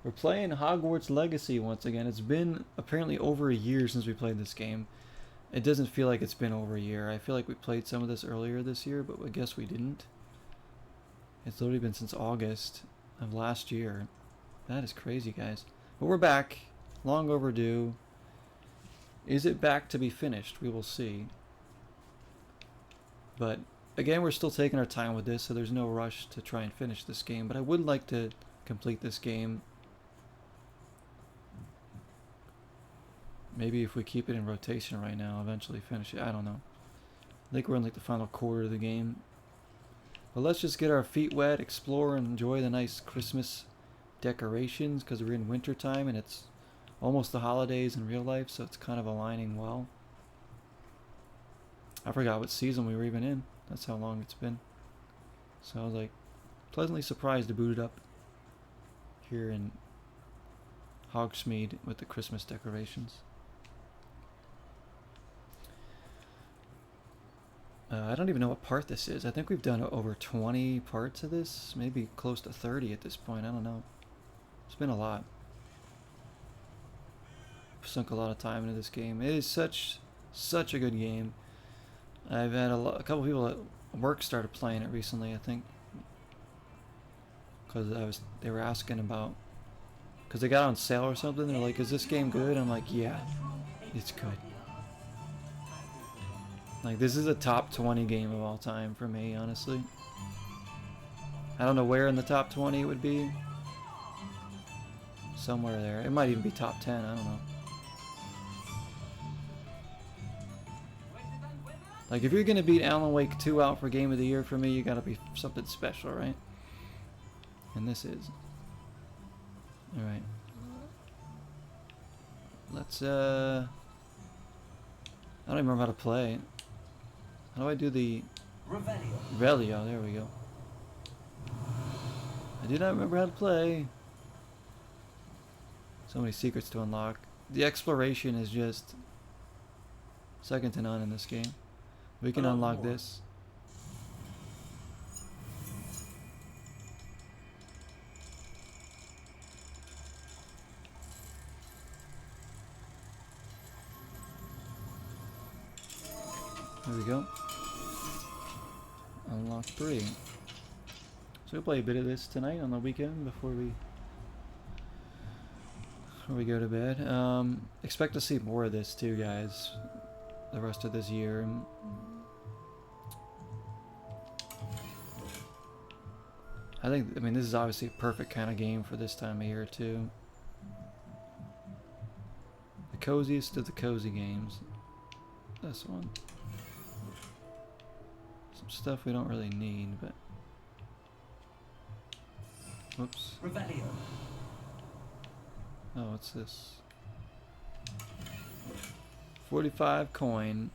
We're playing Hogwarts Legacy once again. It's been apparently over a year since we played this game. It doesn't feel like it's been over a year. I feel like we played some of this earlier this year, but I guess we didn't. It's literally been since August of last year. That is crazy, guys. But we're back. Long overdue. Is it back to be finished? We will see. But again, we're still taking our time with this, so there's no rush to try and finish this game. But I would like to complete this game. Maybe if we keep it in rotation right now, eventually finish it. I don't know. I think we're in like the final quarter of the game. But let's just get our feet wet, explore, and enjoy the nice Christmas decorations, because we're in winter time and it's almost the holidays in real life, so it's kind of aligning well. I forgot what season we were even in. That's how long it's been. So I was like pleasantly surprised to boot it up here in Hogsmeade with the Christmas decorations. I don't even know what part this is. I think we've done over 20 parts of this, maybe close to 30 at this point. I don't know. It's been a lot. Sunk a lot of time into this game. It is such a good game. I've had a couple people at work started playing it recently, I think, because they were asking about, because they got on sale or something. They're like, "Is this game good?" I'm like, "Yeah, it's good." Like, this is a top 20 game of all time for me, honestly. I don't know where in the top 20 it would be. Somewhere there. It might even be top 10, I don't know. Like, if you're gonna beat Alan Wake 2 out for Game of the Year for me, you gotta be something special, right? And this is. Alright. Let's, I don't even remember how to play. How do I do the... Revelio, there we go. I do not remember how to play. So many secrets to unlock. The exploration is just second to none in this game. We can unlock this. There we go. Unlock 3. So we'll play a bit of this tonight on the weekend before we go to bed. Expect to see more of this too, guys, the rest of this year. I mean, this is obviously a perfect kind of game for this time of year too. The coziest of the cozy games. This one. Some stuff we don't really need, but... Whoops. Oh, what's this? 45 coin.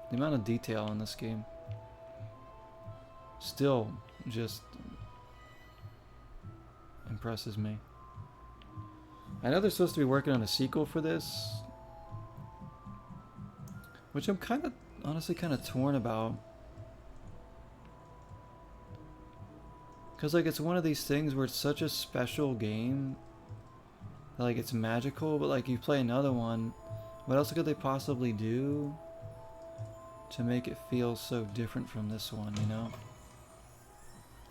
The amount of detail in this game still just impresses me. I know they're supposed to be working on a sequel for this, which I'm honestly kind of torn about. Because, like, it's one of these things where it's such a special game. Like, it's magical, but, like, you play another one, what else could they possibly do to make it feel so different from this one, you know?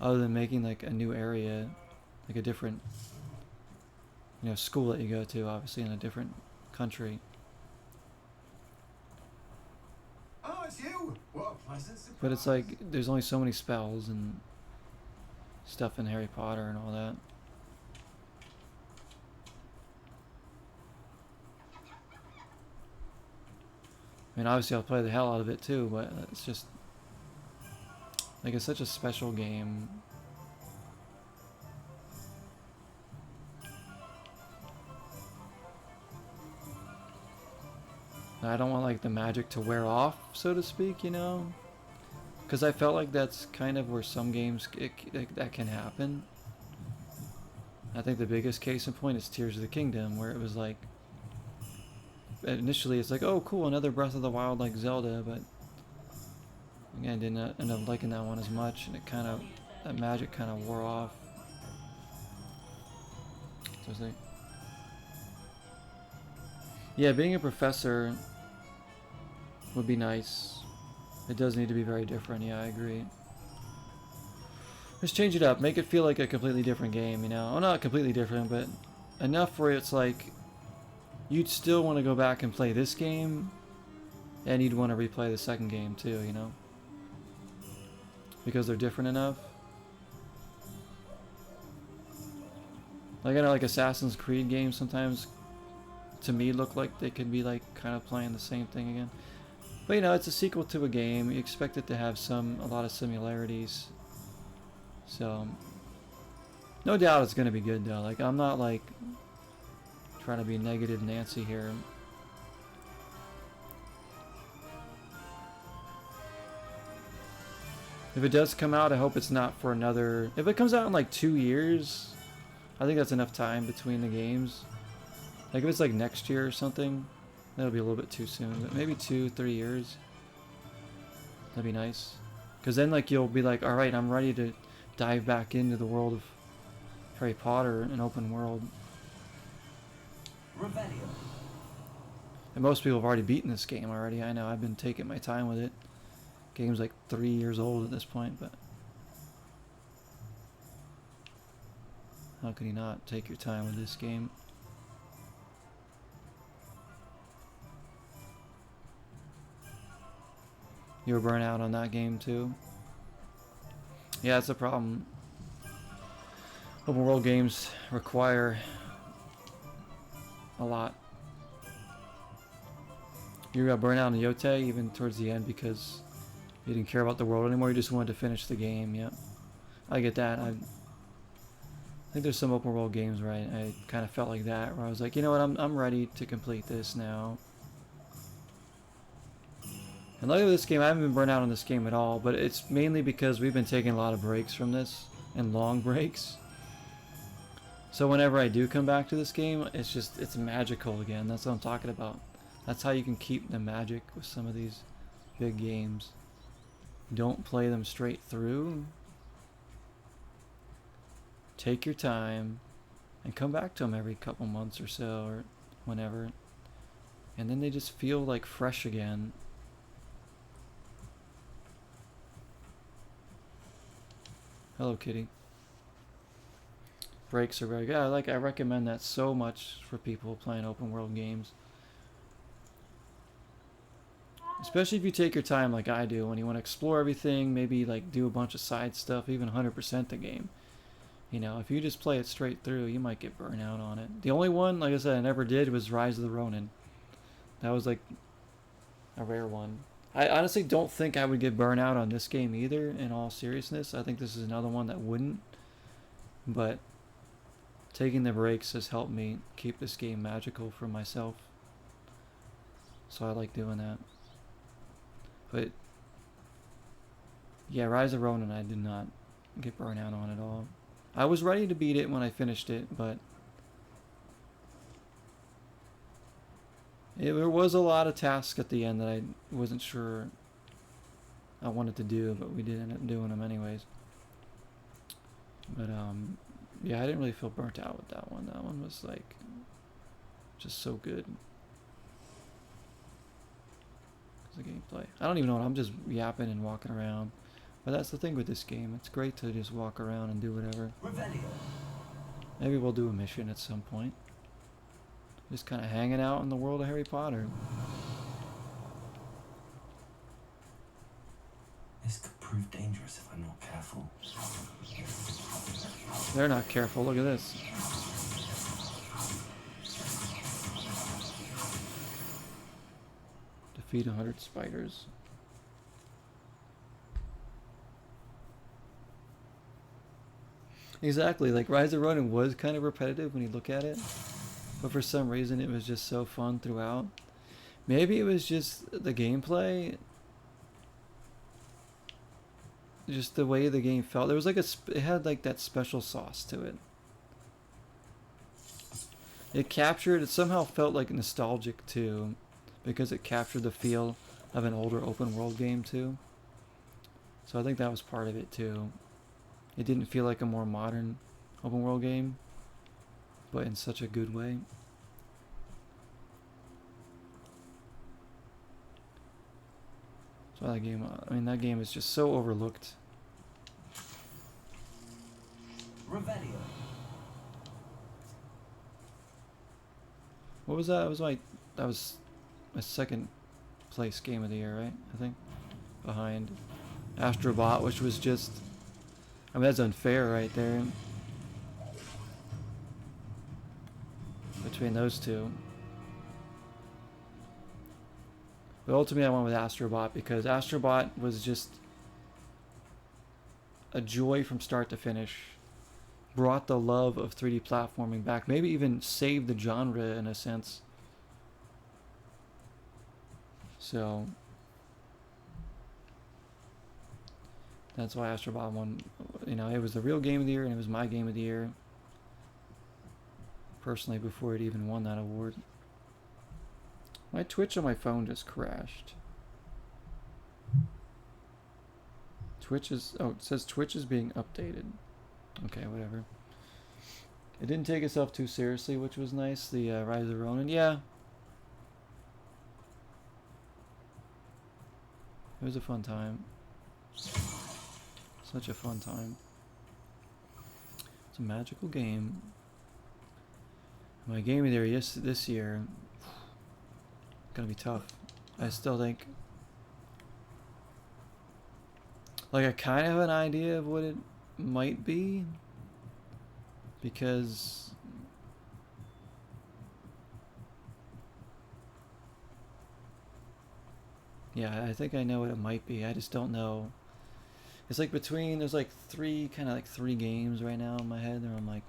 Other than making, like, a new area, like a different, you know, school that you go to, obviously, in a different country. Oh, it's you! What a pleasant surprise. But it's like, there's only so many spells and stuff in Harry Potter and all that. I mean, obviously I'll play the hell out of it too, but it's just, like, it's such a special game. I don't want, like, the magic to wear off, so to speak, you know? Because I felt like that's kind of where some games that can happen. I think the biggest case in point is Tears of the Kingdom, where it was like, initially it's like, oh cool, another Breath of the Wild like Zelda, but again, I didn't end up liking that one as much, and that magic kind of wore off. So I say, yeah, being a professor would be nice. It does need to be very different. Yeah, I agree. Just change it up. Make it feel like a completely different game, you know? Well, not completely different, but enough where it's like you'd still want to go back and play this game, and you'd want to replay the second game too, you know? Because they're different enough. Like, I know, like Assassin's Creed games sometimes, to me, look like they could be like kind of playing the same thing again. But you know, it's a sequel to a game. You expect it to have a lot of similarities. So, no doubt it's gonna be good though. Like, I'm not like trying to be negative Nancy here. If it does come out, I hope it's not for another... If it comes out in like 2 years, I think that's enough time between the games. Like if it's like next year or something, that'll be a little bit too soon. But maybe 2-3 years. That'd be nice. Because then like you'll be like, alright, I'm ready to dive back into the world of Harry Potter, an open world. Revelio. And most people have already beaten this game already. I know, I've been taking my time with it. Game's like 3 years old at this point, but how can you not take your time with this game? You were burnt out on that game too? Yeah, it's a problem. Open world games require a lot. You got burnt out on Yote even towards the end because you didn't care about the world anymore, you just wanted to finish the game. Yep. I get that. I think there's some open world games where I kind of felt like that, where I was like, you know what, I'm ready to complete this now. And luckily with this game, I haven't been burnt out on this game at all, but it's mainly because we've been taking a lot of breaks from this, and long breaks. So whenever I do come back to this game, it's magical again. That's what I'm talking about. That's how you can keep the magic with some of these big games. Don't play them straight through. Take your time and come back to them every couple months or so, or whenever. And then they just feel like fresh again. Hello, kitty. Breaks are very good. I recommend that so much for people playing open world games. Especially if you take your time like I do, when you want to explore everything, maybe like do a bunch of side stuff, even 100% the game. You know, if you just play it straight through, you might get burnt out on it. The only one, like I said, I never did was Rise of the Ronin. That was like a rare one. I honestly don't think I would get burnt out on this game either, in all seriousness. I think this is another one that wouldn't. But taking the breaks has helped me keep this game magical for myself. So I like doing that. But yeah, Rise of Ronin I did not get burnt out on at all. I was ready to beat it when I finished it, but there was a lot of tasks at the end that I wasn't sure I wanted to do, but we did end up doing them anyways. But yeah, I didn't really feel burnt out with that one. That one was like just so good. The gameplay. I don't even know. I'm just yapping and walking around. But that's the thing with this game. It's great to just walk around and do whatever. Revelio. Maybe we'll do a mission at some point. Just kind of hanging out in the world of Harry Potter. This could prove dangerous if I'm not careful. They're not careful. Look at this. Defeat 100 spiders. Exactly, like Rise of Ronin was kind of repetitive when you look at it, but for some reason it was just so fun throughout. Maybe it was just the gameplay, just the way the game felt. There was like it had like that special sauce to it. It somehow felt like nostalgic too, because it captured the feel of an older open world game too. So I think that was part of it too. It didn't feel like a more modern open world game. but in such a good way. So that game, I mean, that game is just so overlooked. Revelio. What was that? That was my second place game of the year, right? I think behind Astrobot, which was just, I mean, that's unfair right there between those two. But ultimately I went with Astrobot because Astrobot was just a joy from start to finish. Brought the love of 3D platforming back. Maybe even saved the genre in a sense. So that's why Astrobot won. You know, it was the real game of the year and it was my game of the year. Personally, before it even won that award. My Twitch on my phone just crashed. Twitch is, oh, it says Twitch is being updated. Okay, whatever. It didn't take itself too seriously, which was nice. The Rise of Ronin, yeah. It was a fun time. Such a fun time. It's a magical game. My game of the year this year, gonna be tough. I still think, like, I kind of have an idea of what it might be, because yeah, I think I know what it might be. I just don't know. It's like between, there's like three games right now in my head where I'm like,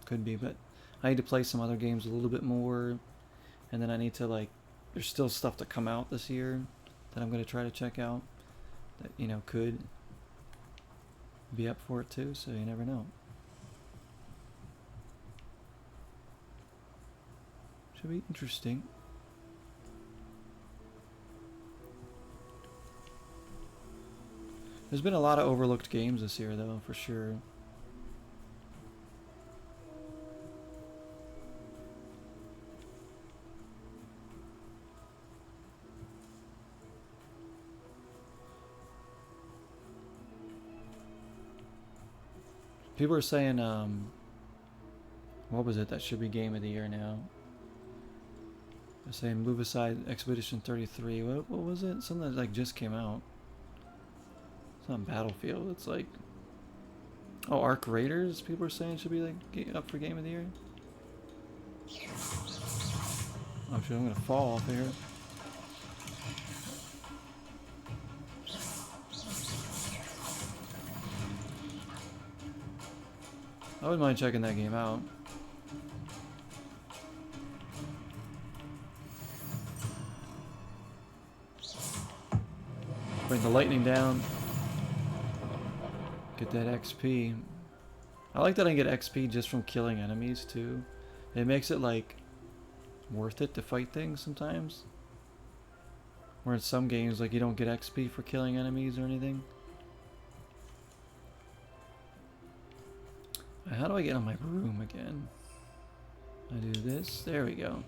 could be, but I need to play some other games a little bit more, and then I need to, like, there's still stuff to come out this year that I'm going to try to check out that, you know, could be up for it too, so you never know. Should be interesting. There's been a lot of overlooked games this year though, for sure. People are saying, what was it that should be game of the year now? They're saying Move Aside Expedition 33. What was it? Something that, like, just came out. It's not Battlefield. It's like, oh, Arc Raiders. People are saying should be like up for game of the year. Oh shit! I'm gonna fall off here. I wouldn't mind checking that game out. Bring the lightning down. Get that XP. I like that I get XP just from killing enemies too. It makes it, like, worth it to fight things sometimes. Where in some games, like, you don't get XP for killing enemies or anything. How do I get on my broom again? I do this. There we go.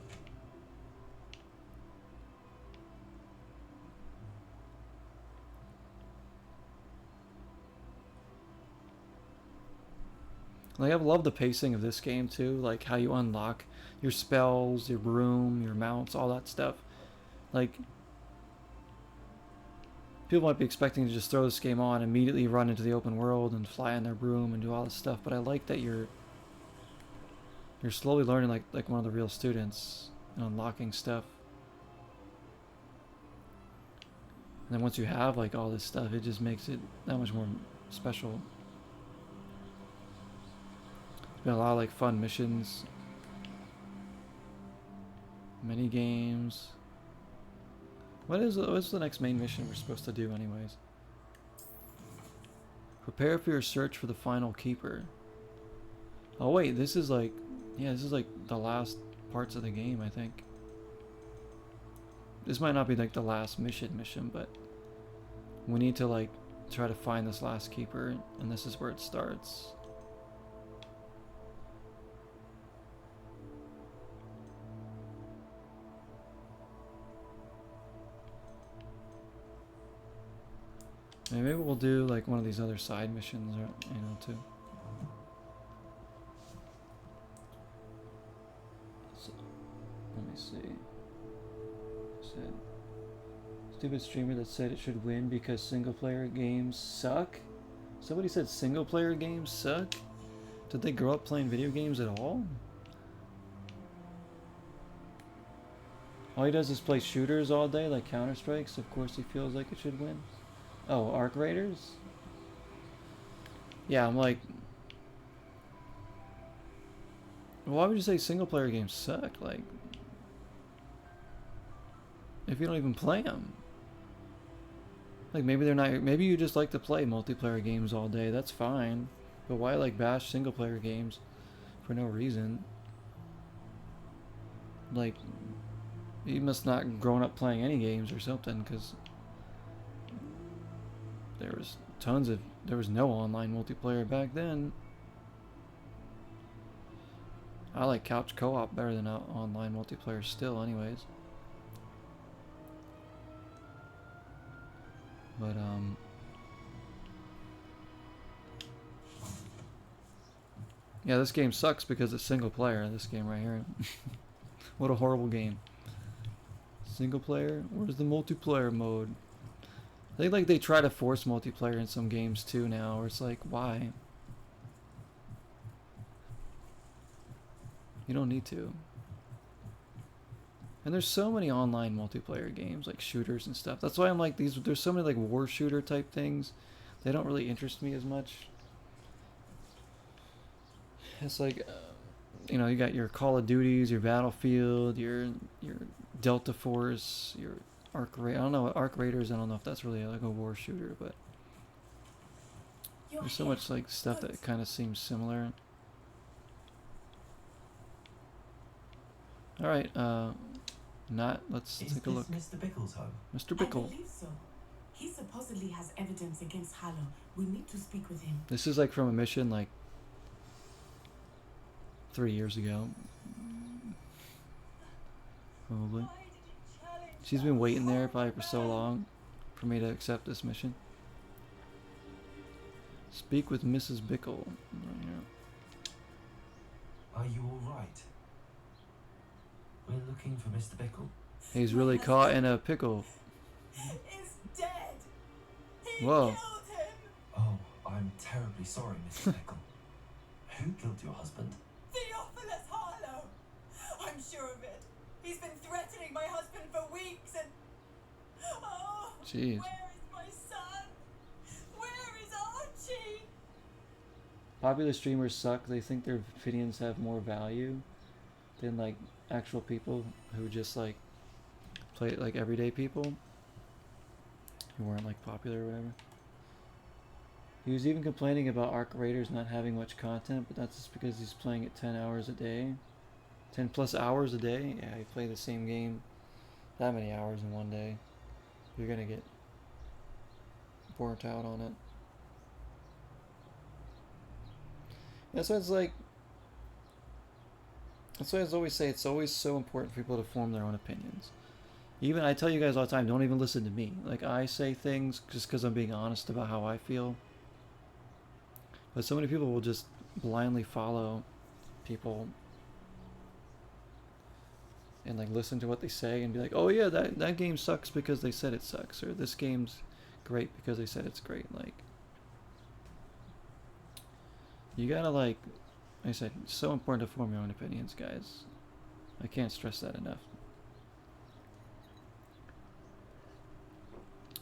Like, I've loved the pacing of this game too, like how you unlock your spells, your broom, your mounts, all that stuff. Like, people might be expecting to just throw this game on, immediately run into the open world and fly on their broom and do all this stuff, but I like that you're slowly learning like one of the real students and unlocking stuff. And then once you have, like, all this stuff, it just makes it that much more special. Been a lot of, like, fun missions, mini games. What's the next main mission we're supposed to do anyways? Prepare for your search for the final keeper. Oh wait, this is like, yeah, this is like the last parts of the game, I think. This might not be like the last mission, but we need to, like, try to find this last keeper, and this is where it starts. Maybe we'll do like one of these other side missions, or too. So, let me see. Said stupid streamer that said it should win because single player games suck. Somebody said single player games suck. Did they grow up playing video games at all? All he does is play shooters all day, like Counter-Strike, so of course he feels like it should win. Oh, Arc Raiders? Yeah, I'm like... Why would you say single-player games suck? Like... If you don't even play them. Like, maybe they're not... Maybe you just like to play multiplayer games all day, that's fine. But why, like, bash single-player games for no reason? Like... You must not grown up playing any games or something, because there was no online multiplayer back then. I like couch co-op better than online multiplayer still, anyways. But yeah, this game sucks because it's single player. This game right here. What a horrible game. Single player? Where's the multiplayer mode? I think like they try to force multiplayer in some games too now, where it's like, why? You don't need to. And there's so many online multiplayer games, like shooters and stuff. That's why I'm like, there's so many like war shooter type things. They don't really interest me as much. It's like, you know, you got your Call of Duties, your Battlefield, your Delta Force, your Arc Raiders. I don't know what Arc Raiders. I don't know if that's really like a war shooter, but there's so much like stuff that kind of seems similar. All right, let's take a look. Mr. Bickle's home? Mr. Bickle. I believe so. He supposedly has evidence against Harlow. We need to speak with him. This is like from a mission like 3 years ago. Probably. She's been waiting there probably for so long for me to accept this mission. Speak with Mrs. Bickle. Are you alright? We're looking for Mr. Bickle. He's really caught in a pickle. Is dead. He Whoa. killed him. Oh, I'm terribly sorry, Mr. Bickle. Who killed your husband? Theophilus Harlow. I'm sure of it. He's been threatening my husband for weeks and... Oh, Jeez. where is my son? Where is Archie? Popular streamers suck. They think their opinions have more value than like actual people who just like play it like everyday people who weren't like popular or whatever. He was even complaining about Arc Raiders not having much content, but that's just because he's playing it 10 hours a day. 10 plus hours a day? Yeah, you play the same game that many hours in one day. You're gonna get burnt out on it. That's why it's like, that's why I always say it's always so important for people to form their own opinions. Even, I tell you guys all the time, don't even listen to me. Like, I say things just because I'm being honest about how I feel. But so many people will just blindly follow people and like listen to what they say and be like, oh yeah, that game sucks because they said it sucks, or this game's great because they said it's great. Like, you gotta, like I said, it's so important to form your own opinions, guys. I can't stress that enough.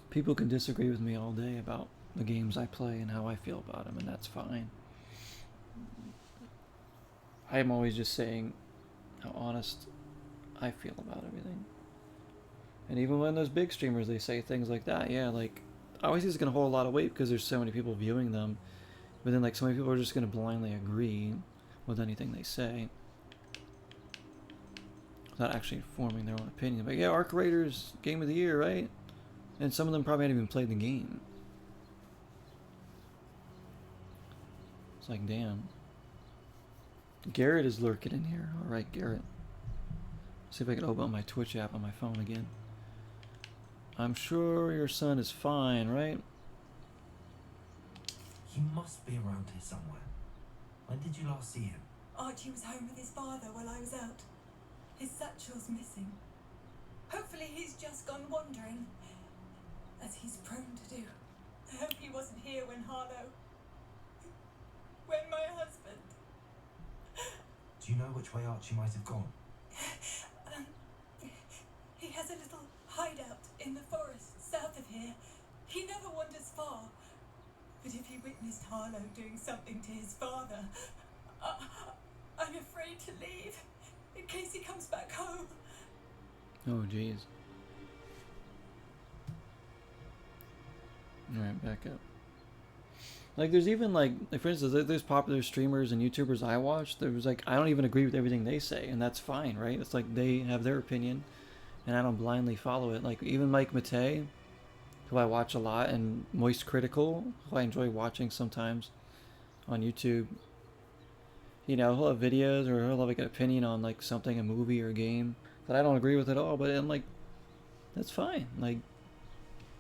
People can disagree with me all day about the games I play and how I feel about them, and that's fine. I'm always just saying how honest I feel about everything. And even when those big streamers, they say things like that, yeah, like, I always think it's going to hold a lot of weight because there's so many people viewing them. But then, like, so many people are just going to blindly agree with anything they say without actually forming their own opinion. But yeah, Arc Raiders, Game of the Year, right? And some of them probably haven't even played the game. It's like, damn. Garrett is lurking in here. Alright, Garrett. See if I can open up my Twitch app on my phone again. I'm sure your son is fine, right? He must be around here somewhere. When did you last see him? Archie was home with his father while I was out. His satchel's missing. Hopefully he's just gone wandering, as he's prone to do. I hope he wasn't here when my husband... Do you know which way Archie might have gone? He has a little hideout in the forest south of here. He never wanders far. But if he witnessed Harlow doing something to his father, I'm afraid to leave in case he comes back home. Oh, jeez. Alright, back up. Like, there's even, like, for instance, there's popular streamers and YouTubers I watch. There was, like, I don't even agree with everything they say, and that's fine, right? It's like they have their opinion, and I don't blindly follow it. Like, even Mike Matei, who I watch a lot, and Moist Critical, who I enjoy watching sometimes on YouTube. You know, he'll have videos, or he'll have, like, an opinion on, like, something, a movie or a game that I don't agree with at all, but I'm like, that's fine. Like,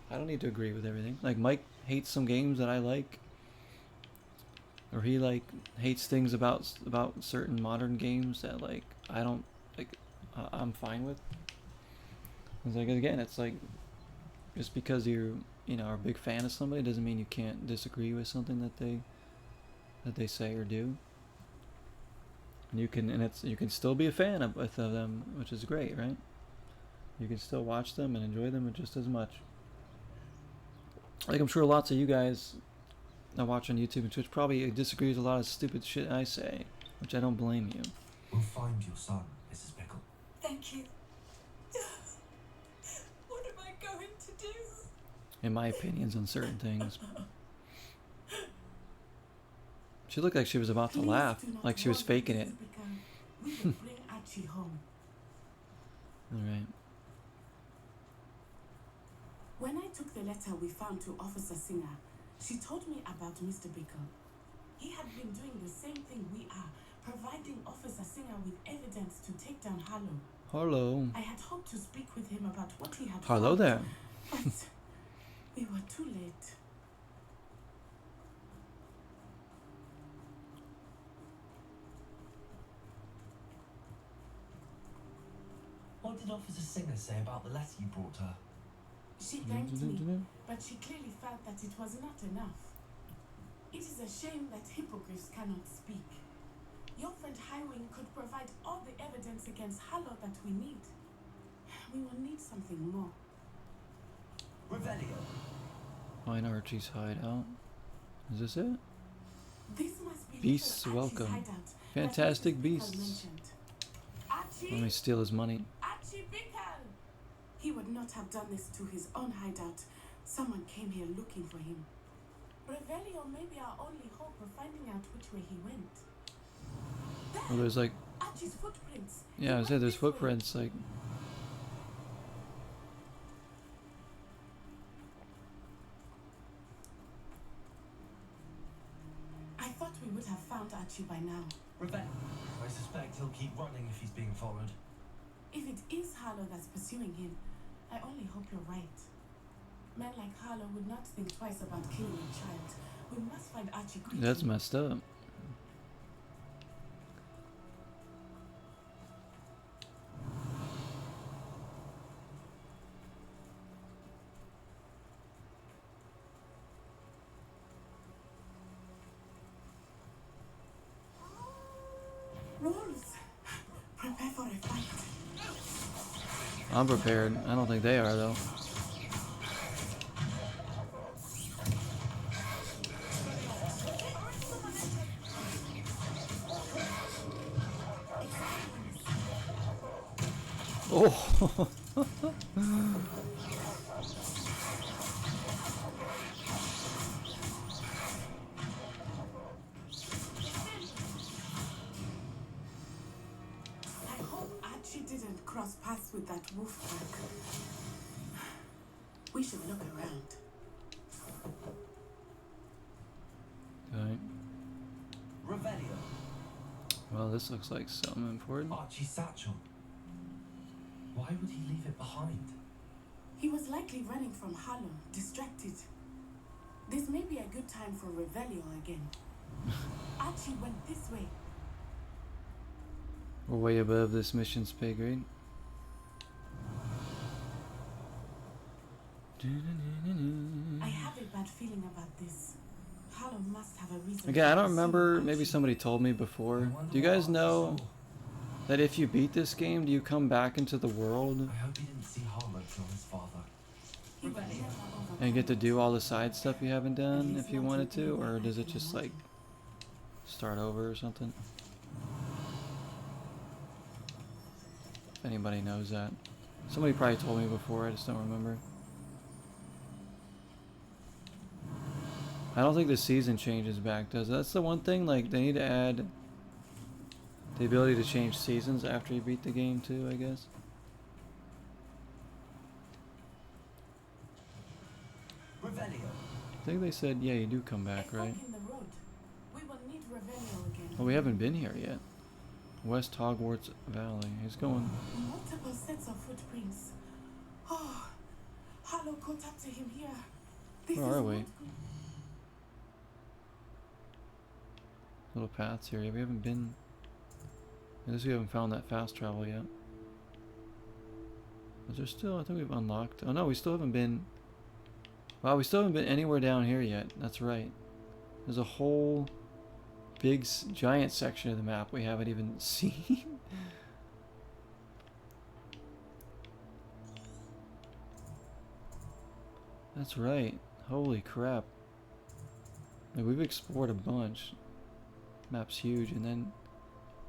I don't need to agree with everything. Like, Mike hates some games that I like, or he like hates things about certain modern games that like I don't like. I'm fine with. It's like, again, it's like just because you know are a big fan of somebody doesn't mean you can't disagree with something that they say or do. And you can still be a fan of them, which is great, right? You can still watch them and enjoy them just as much. Like, I'm sure lots of you guys that watch on YouTube and Twitch probably disagree with a lot of stupid shit I say, which I don't blame you. We'll find your son, Mrs. Pickle. Thank you. What am I going to do? In my opinions on certain things. She looked like she was about to laugh, like she was faking it. We will bring Archie home. Alright. When I took the letter we found to Officer Singer, she told me about Mr. Bickle. He had been doing the same thing we are, providing Officer Singer with evidence to take down Harlow. Hello. I had hoped to speak with him about what he had Hello found, there. but we were too late. What did Officer Singer say about the letter you brought her? She thanked me, but she clearly felt that it was not enough. It is a shame that hippogriffs cannot speak. Your friend Highwing could provide all the evidence against Harlow that we need. We will need something more. Revelio. Find Archie's hideout. Is this it? This must be Beasts little Archie's welcome. hideout that Fantastic Mrs. Pickle beasts. mentioned. Archie! Let me steal his money. Archie Bickle! He would not have done this to his own hideout. Someone came here looking for him. Revelio may be our only hope of finding out which way he went. Well, there's like, Archie's footprints. yeah, I said there's footprints, like, I thought we would have found Archie by now. Revelio. I suspect he'll keep running if he's being followed. If it is Harlow that's pursuing him, I only hope you're right. Men like Harlow would not think twice about killing a child. We must find Archie quickly. that's messed up. Rules. Prepare for a fight. I'm prepared. I don't think they are, though. Oh! I hope Archie didn't cross paths with that wolf pack. We should look around. Okay. Revelio. Well, this looks like something important. Archie's satchel. Why would he leave it behind? He was likely running from Harlow, distracted. This may be a good time for Revelio again. Archie went this way. We're way above this mission's pay grade. I have a bad feeling about this. Harlow must have a reason. Again, I don't to remember, pursue maybe Archie. somebody told me before. I wonder Do you what guys Archie know saw. that if you beat this game, do you come back into the world I hope he didn't see Harlow kill his father. He would never overcome and get to do all the side stuff you haven't At done least if you not wanted in any to? way Or I does it can just like imagine. start over or something? If anybody knows that. Somebody probably told me before, I just don't remember. I don't think the season changes back, does it? That's the one thing, like, they need to add the ability to change seasons after you beat the game too, I guess. Revelio. I think they said, yeah, you do come back, A right? fork in the road. We will need Revelio again. Oh, we haven't been here yet. West Hogwarts Valley. He's going. Multiple sets of footprints. Oh, Harlow caught up to him here. This Where is are not we? good. Little paths here. We haven't been. I guess we haven't found that fast travel yet. Is there still? I think we've unlocked. Oh no, we still haven't been. Wow, we still haven't been anywhere down here yet. That's right. There's a whole big, giant section of the map we haven't even seen. That's right. Holy crap. Like, we've explored a bunch. Map's huge, and then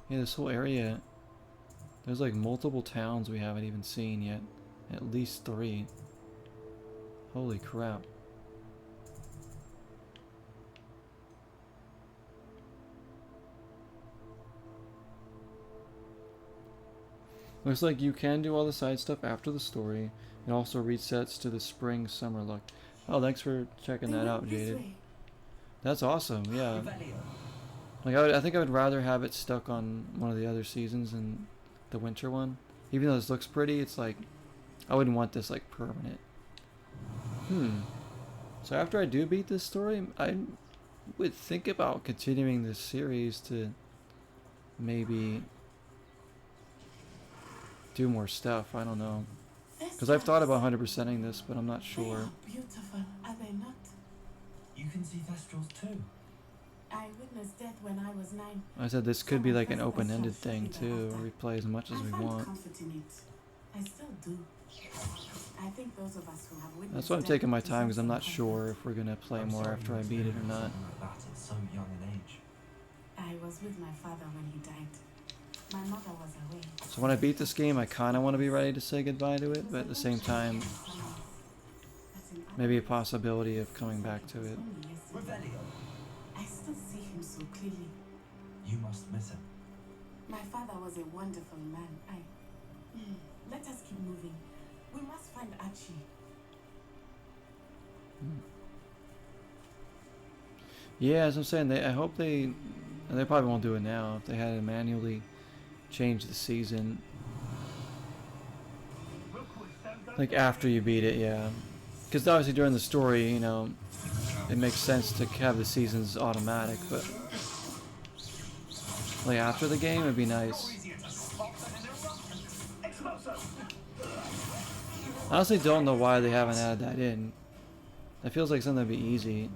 yeah, this whole area. There's like multiple towns we haven't even seen yet. At least 3. Holy crap. Looks like you can do all the side stuff after the story. It also resets to the spring summer look. Oh, thanks for checking They that went out, this Jaded. way. That's awesome, yeah. Revelio. Like I think I would rather have it stuck on one of the other seasons than the winter one. Even though this looks pretty, it's like I wouldn't want this like permanent. So after I do beat this story, I would think about continuing this series to maybe do more stuff. I don't know. Because I've thought about 100%ing this, but I'm not They sure. are beautiful, are they not? You can see Thestrals too. I witnessed death when I was 9. I said this could be like an Some of us open-ended are thing shortly too, thereafter. where we play as much as I we find want. comfort in it. I still do. I think those of us who have witnessed That's why I'm death taking my deserve time because I'm some not comfort. sure if we're gonna play I'm more sorry after you I beat it or experienced not. something like that at so young an age. I was with my father when he died. My mother was away. So when I beat this game, I kind of want to be ready to say goodbye to it, but at the same time, maybe a possibility of coming back to it. Revelio. I still see him so clearly. You must miss him. My father was a wonderful man. Let us keep moving. We must find Archie. Yeah, as I'm saying, I hope and they probably won't do it now, if they had to manually change the season. Like after you beat it, yeah. Because obviously during the story, you know, it makes sense to have the seasons automatic, but like after the game, it'd be nice. I honestly don't know why they haven't added that in. It feels like something that'd be easy.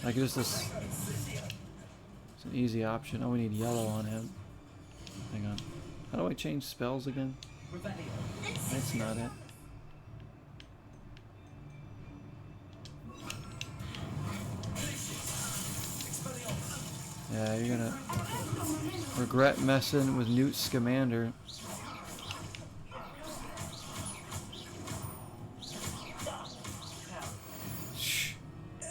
Like just this. It's an easy option. Oh, we need yellow on him. Hang on. How do I change spells again? That's not it. Yeah, you're gonna regret messing with Newt Scamander. Shh. It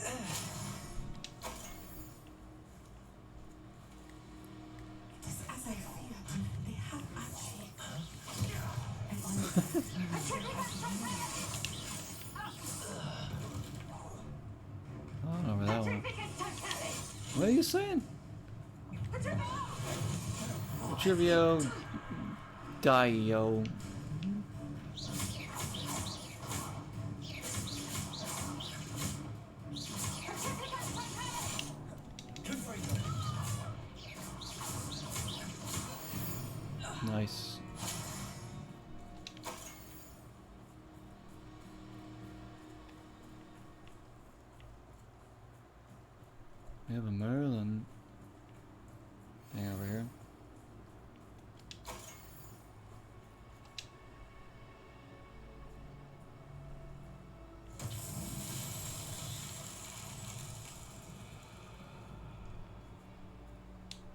is as I feared. They have Archie. If only I don't know where that one. What are you saying? Trivio Dio. Nice. We have a Merlin thing over here.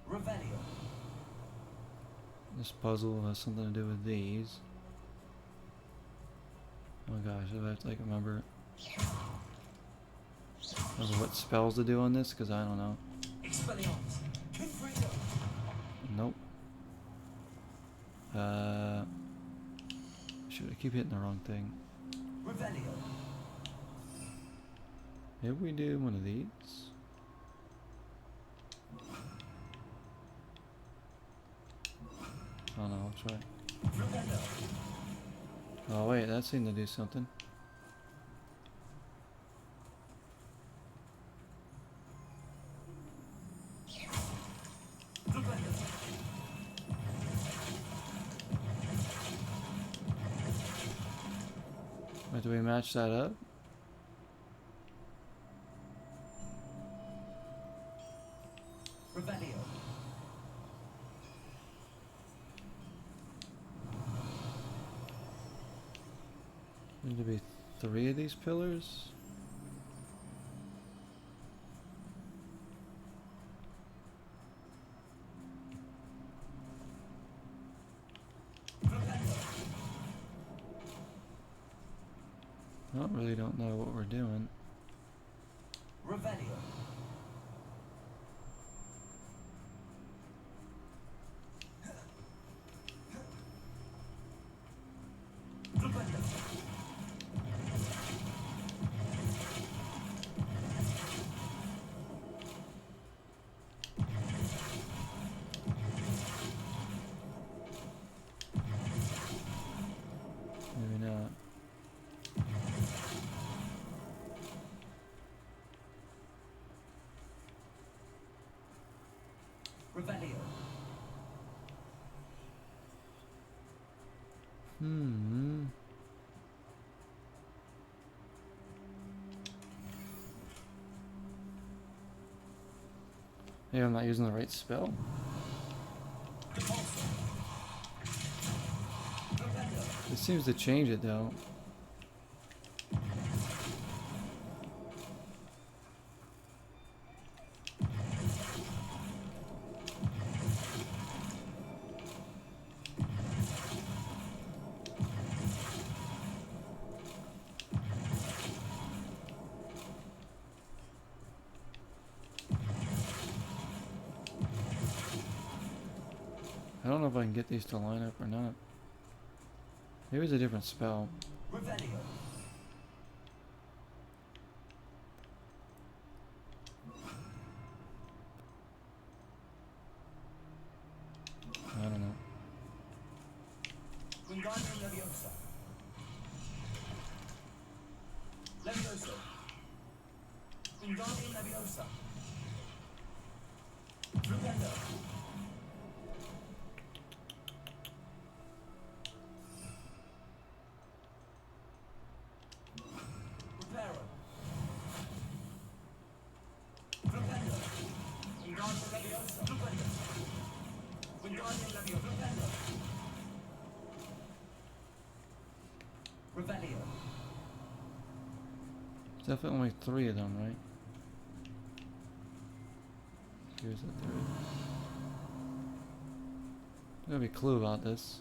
Revelio. This puzzle has something to do with these. Oh gosh, I have to like remember what spells to do on this, because I don't know. Expelliarmus. Confringo. Nope. Shoot, I keep hitting the wrong thing. Revelio. Maybe we do one of these? Oh no, I'll try. Revelio. Oh wait, that seemed to do something. Wait, do we match that up? Revelio. Need to be 3 of these pillars? I really don't know what we're doing. Revelio. Maybe not. Revelio. Hmm. Maybe I'm not using the right spell. It seems to change it though. I don't know if I can get these to line up or not. Maybe it's a different spell. Revelio. I don't know. Wingardium Leviosa. Levioso. Wingardium Leviosa. Revelio. Reparo. Revelio. Wingardium Leviosa. Revelio. Wingardium Leviosa. Revelio. Revelio. There's definitely only 3 of them, right? Here's the 3rd. There's gotta be a clue about this.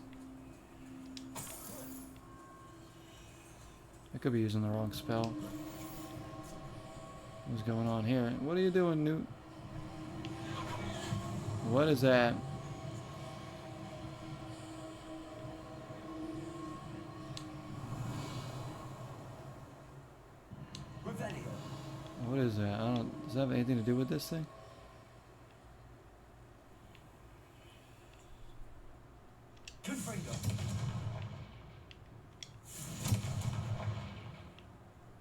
I could be using the wrong spell. What's going on here? What are you doing, Newt? What is that? Revelio. What is that? I don't. Does that have anything to do with this thing? Confringo.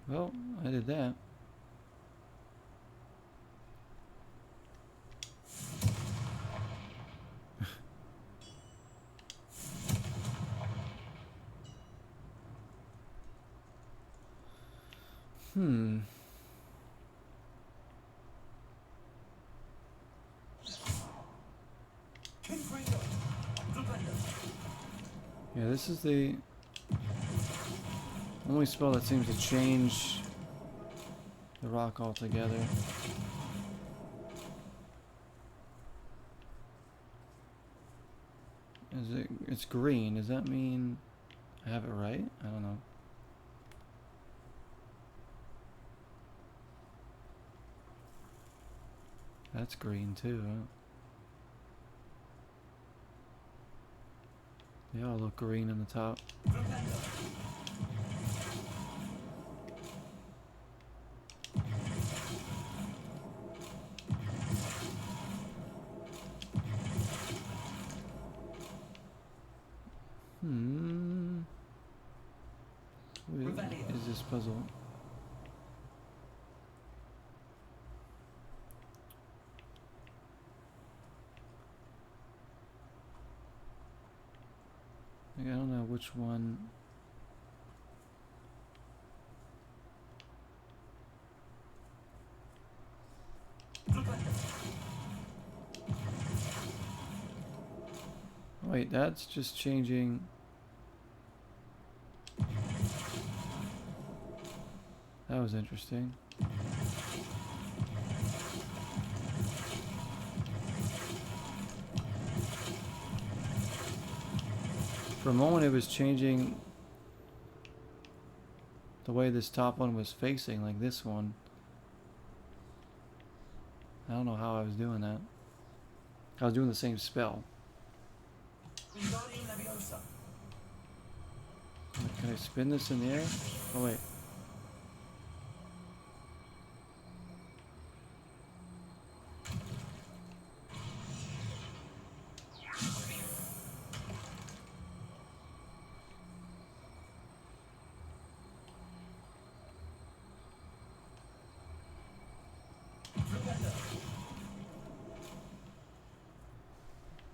Well, I did that. Hmm. Yeah, this is the only spell that seems to change the rock altogether. It's green. Does that mean I have it right? I don't know. That's green too, huh? They all look green on the top. Hmm. What is this puzzle? Like, I don't know which one. Wait, that's just changing. That was interesting. For a moment, it was changing the way this top one was facing, like this one. I don't know how I was doing that. I was doing the same spell. Can I spin this in the air? Oh wait.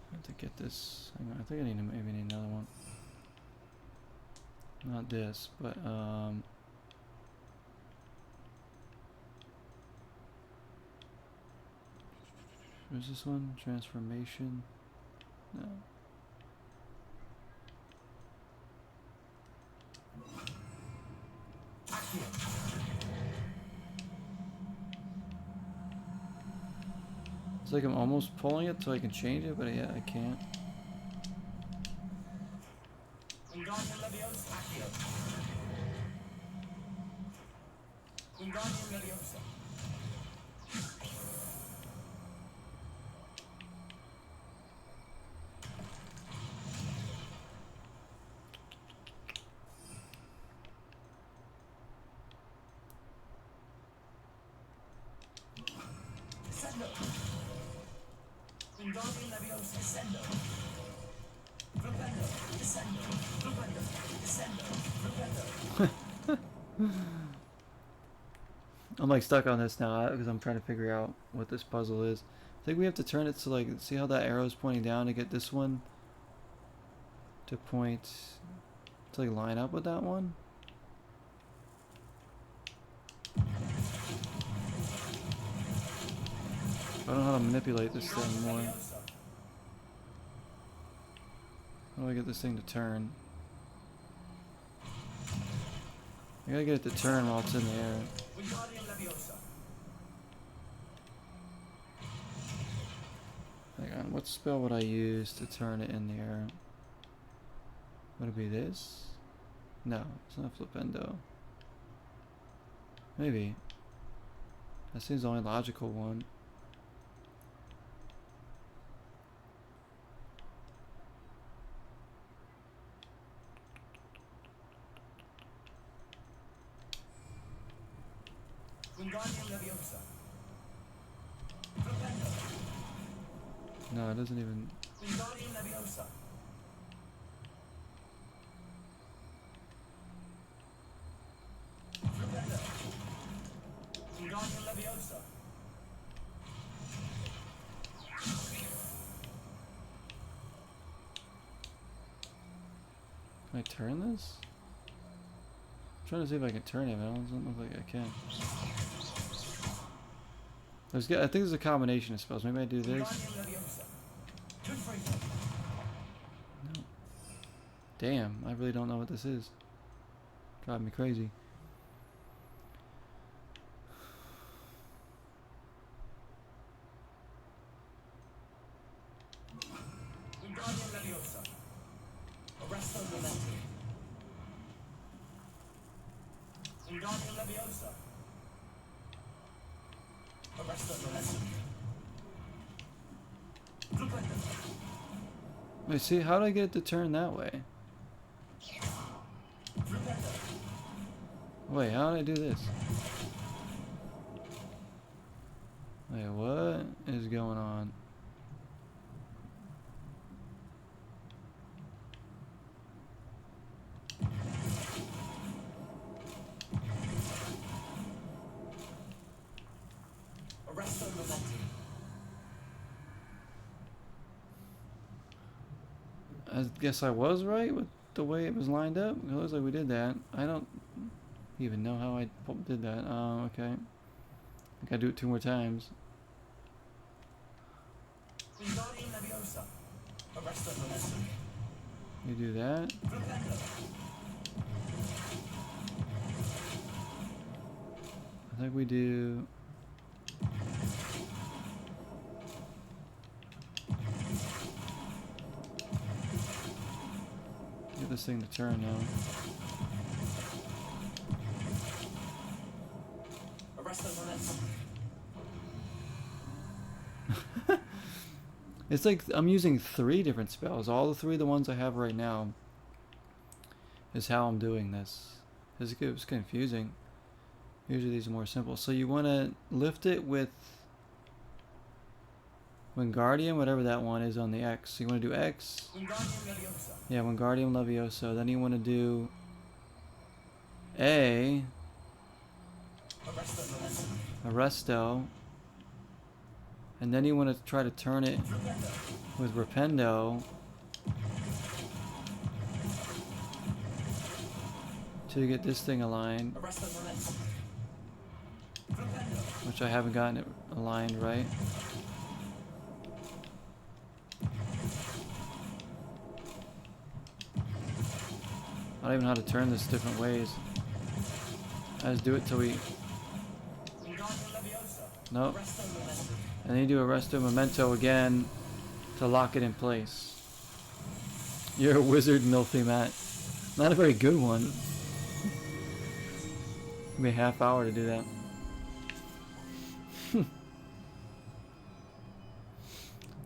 I have to get this. Hang on, I think I need to maybe need another one. Not this, but where's this one? Transformation? No. It's like I'm almost pulling it so I can change it, but yeah, I can't. I'm like stuck on this now because I'm trying to figure out what this puzzle is. I think we have to turn it to like, see how that arrow's pointing down to get this one to point, to like line up with that one? I don't know how to manipulate this thing more. How do I get this thing to turn? I gotta get it to turn while it's in the air. Hang on, what spell would I use to turn it in the air? Would it be this? No, it's not flipendo. Maybe. That seems the only logical one. No, it doesn't even. Can I turn this? trying to see if I can turn it, but it doesn't look like I can. I think there's a combination of spells. Maybe I do this. No. Damn, I really don't know what this is. Driving me crazy. Wait, see, how do I get it to turn that way? Wait, how did I do this? Wait, what is going on? I guess I was right with the way it was lined up. It looks like we did that. I don't even know how I did that. Okay. I gotta do it 2 more times. You do that. I think we do. Get this thing to turn now. It's like I'm using 3 different spells. All the 3 of the ones I have right now is how I'm doing this. It was confusing. Usually these are more simple. So you want to lift it with Wingardium, whatever that one is on the X. So you want to do X. Yeah, Wingardium Levioso. Then you want to do A. Arresto. And then you want to try to turn it with Rependo to get this thing aligned, which I haven't gotten it aligned right. I don't even know how to turn this different ways. I just do it till we... Nope. And then you do Arresto Memento again to lock it in place. You're a wizard, Milfy Matt. Not a very good one. Give me a half hour to do that.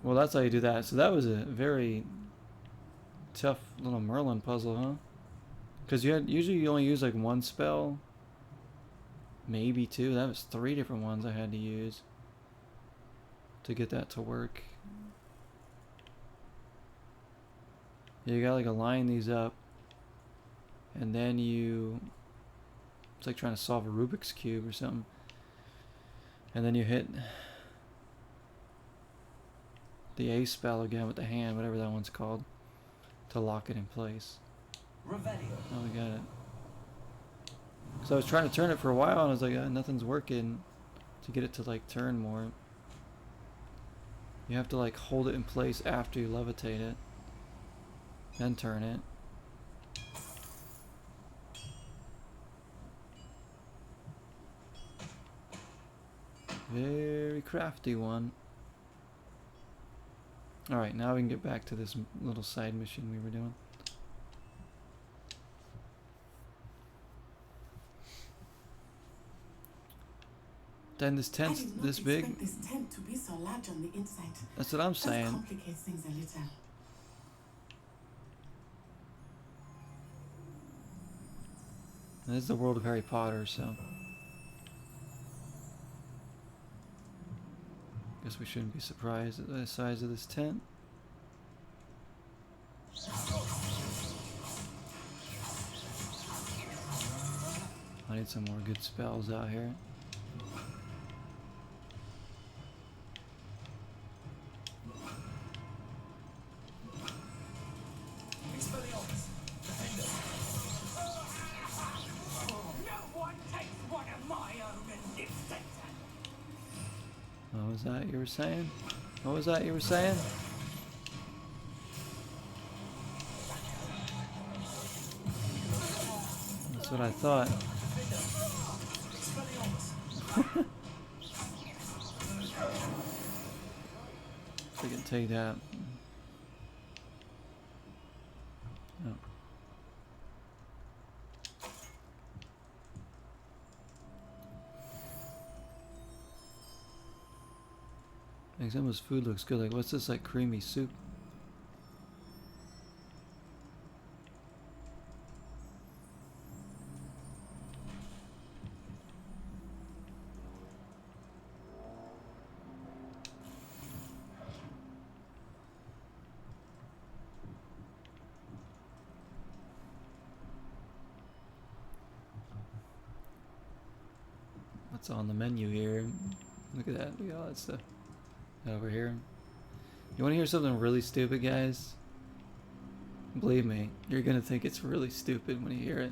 Well, that's how you do that. So that was a very tough little Merlin puzzle, huh? Because usually you only use like 1 spell. Maybe 2. That was 3 different ones I had to use to get that to work. You gotta like align these up, and then it's like trying to solve a Rubik's Cube or something, and then you hit the A spell again with the hand, whatever that one's called, to lock it in place. Oh, we got it. So I was trying to turn it for a while and I was like, nothing's working to get it to like turn more. You have to like hold it in place after you levitate it, then turn it. Very crafty one. Alright, now we can get back to this little side mission we were doing. Then this tent's this big. I did not expect this tent to be so large on the inside. That's what I'm saying. That complicates things a little. And this is the world of Harry Potter, so guess we shouldn't be surprised at the size of this tent. I need some more good spells out here. was that you were saying? What was that you were saying? That's what I thought. I can take that. Oh. Like some of this food looks good. Like what's this, like creamy soup? What's on the menu here? Look at that. Look at all that stuff over here. You want to hear something really stupid, guys? Believe me, you're gonna think it's really stupid when you hear it.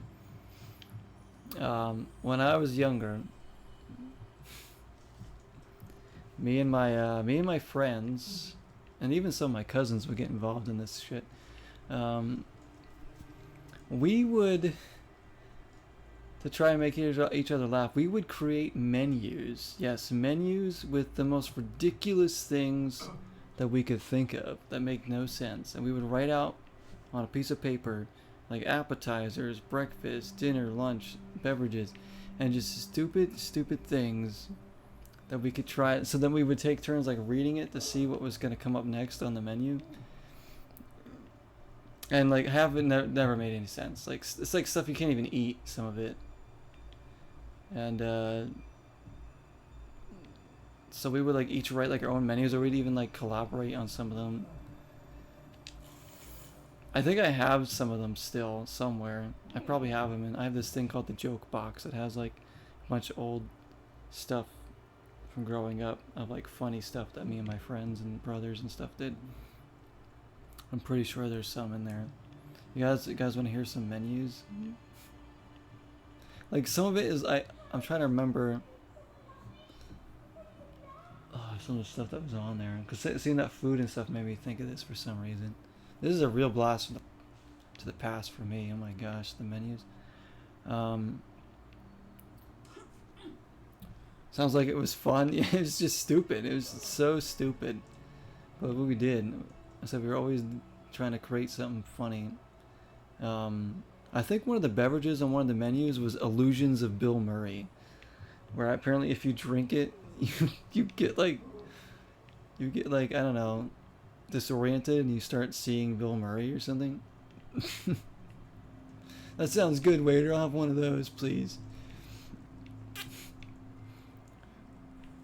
When I was younger, me and my friends, and even some of my cousins would get involved in this shit. We would, to try and make each other laugh, we would create menus. Yes, menus with the most ridiculous things that we could think of that make no sense. And we would write out on a piece of paper like appetizers, breakfast, dinner, lunch, beverages, and just stupid things that we could try. So then we would take turns like reading it to see what was going to come up next on the menu. And like half of it never made any sense. Like it's like stuff you can't even eat, some of it. And so we would like each write like our own menus, or we'd even like collaborate on some of them. I think I have some of them still somewhere. I probably have them, and I have this thing called the joke box that has like a bunch of old stuff from growing up, of like funny stuff that me and my friends and brothers and stuff did. I'm pretty sure there's some in there. You guys want to hear some menus? Like some of it is I'm trying to remember some of the stuff that was on there, because seeing that food and stuff made me think of this for some reason. This is a real blast to the past for me. Oh my gosh, the menus. Sounds like it was fun. Yeah, it was just stupid. It was so stupid. But what we did, I said we were always trying to create something funny. I think one of the beverages on one of the menus was Illusions of Bill Murray, where apparently if you drink it, you get like I don't know, disoriented, and you start seeing Bill Murray or something. That sounds good, waiter. I'll have one of those, please.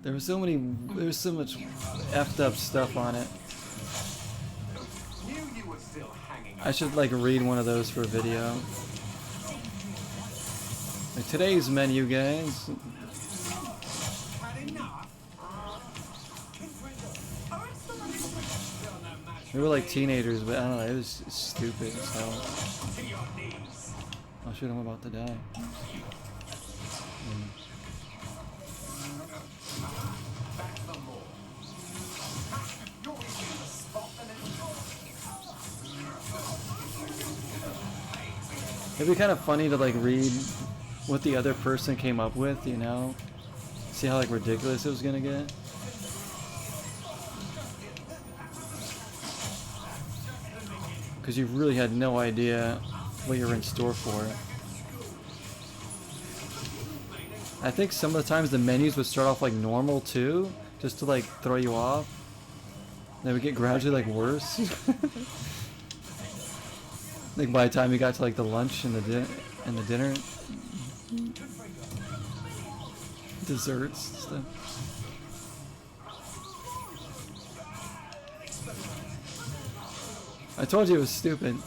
There was so much effed up stuff on it. I should like read one of those for a video. Like today's menu, guys. We were like teenagers, but I don't know, it was stupid as hell. Oh shit, I'm about to die. It'd be kind of funny to like read what the other person came up with, you know? See how like ridiculous it was gonna get? Because you really had no idea what you were in store for. I think some of the times the menus would start off like normal too, just to like throw you off. They would get gradually like worse. Like by the time you got to like the lunch and the dinner, desserts and stuff. I told you it was stupid.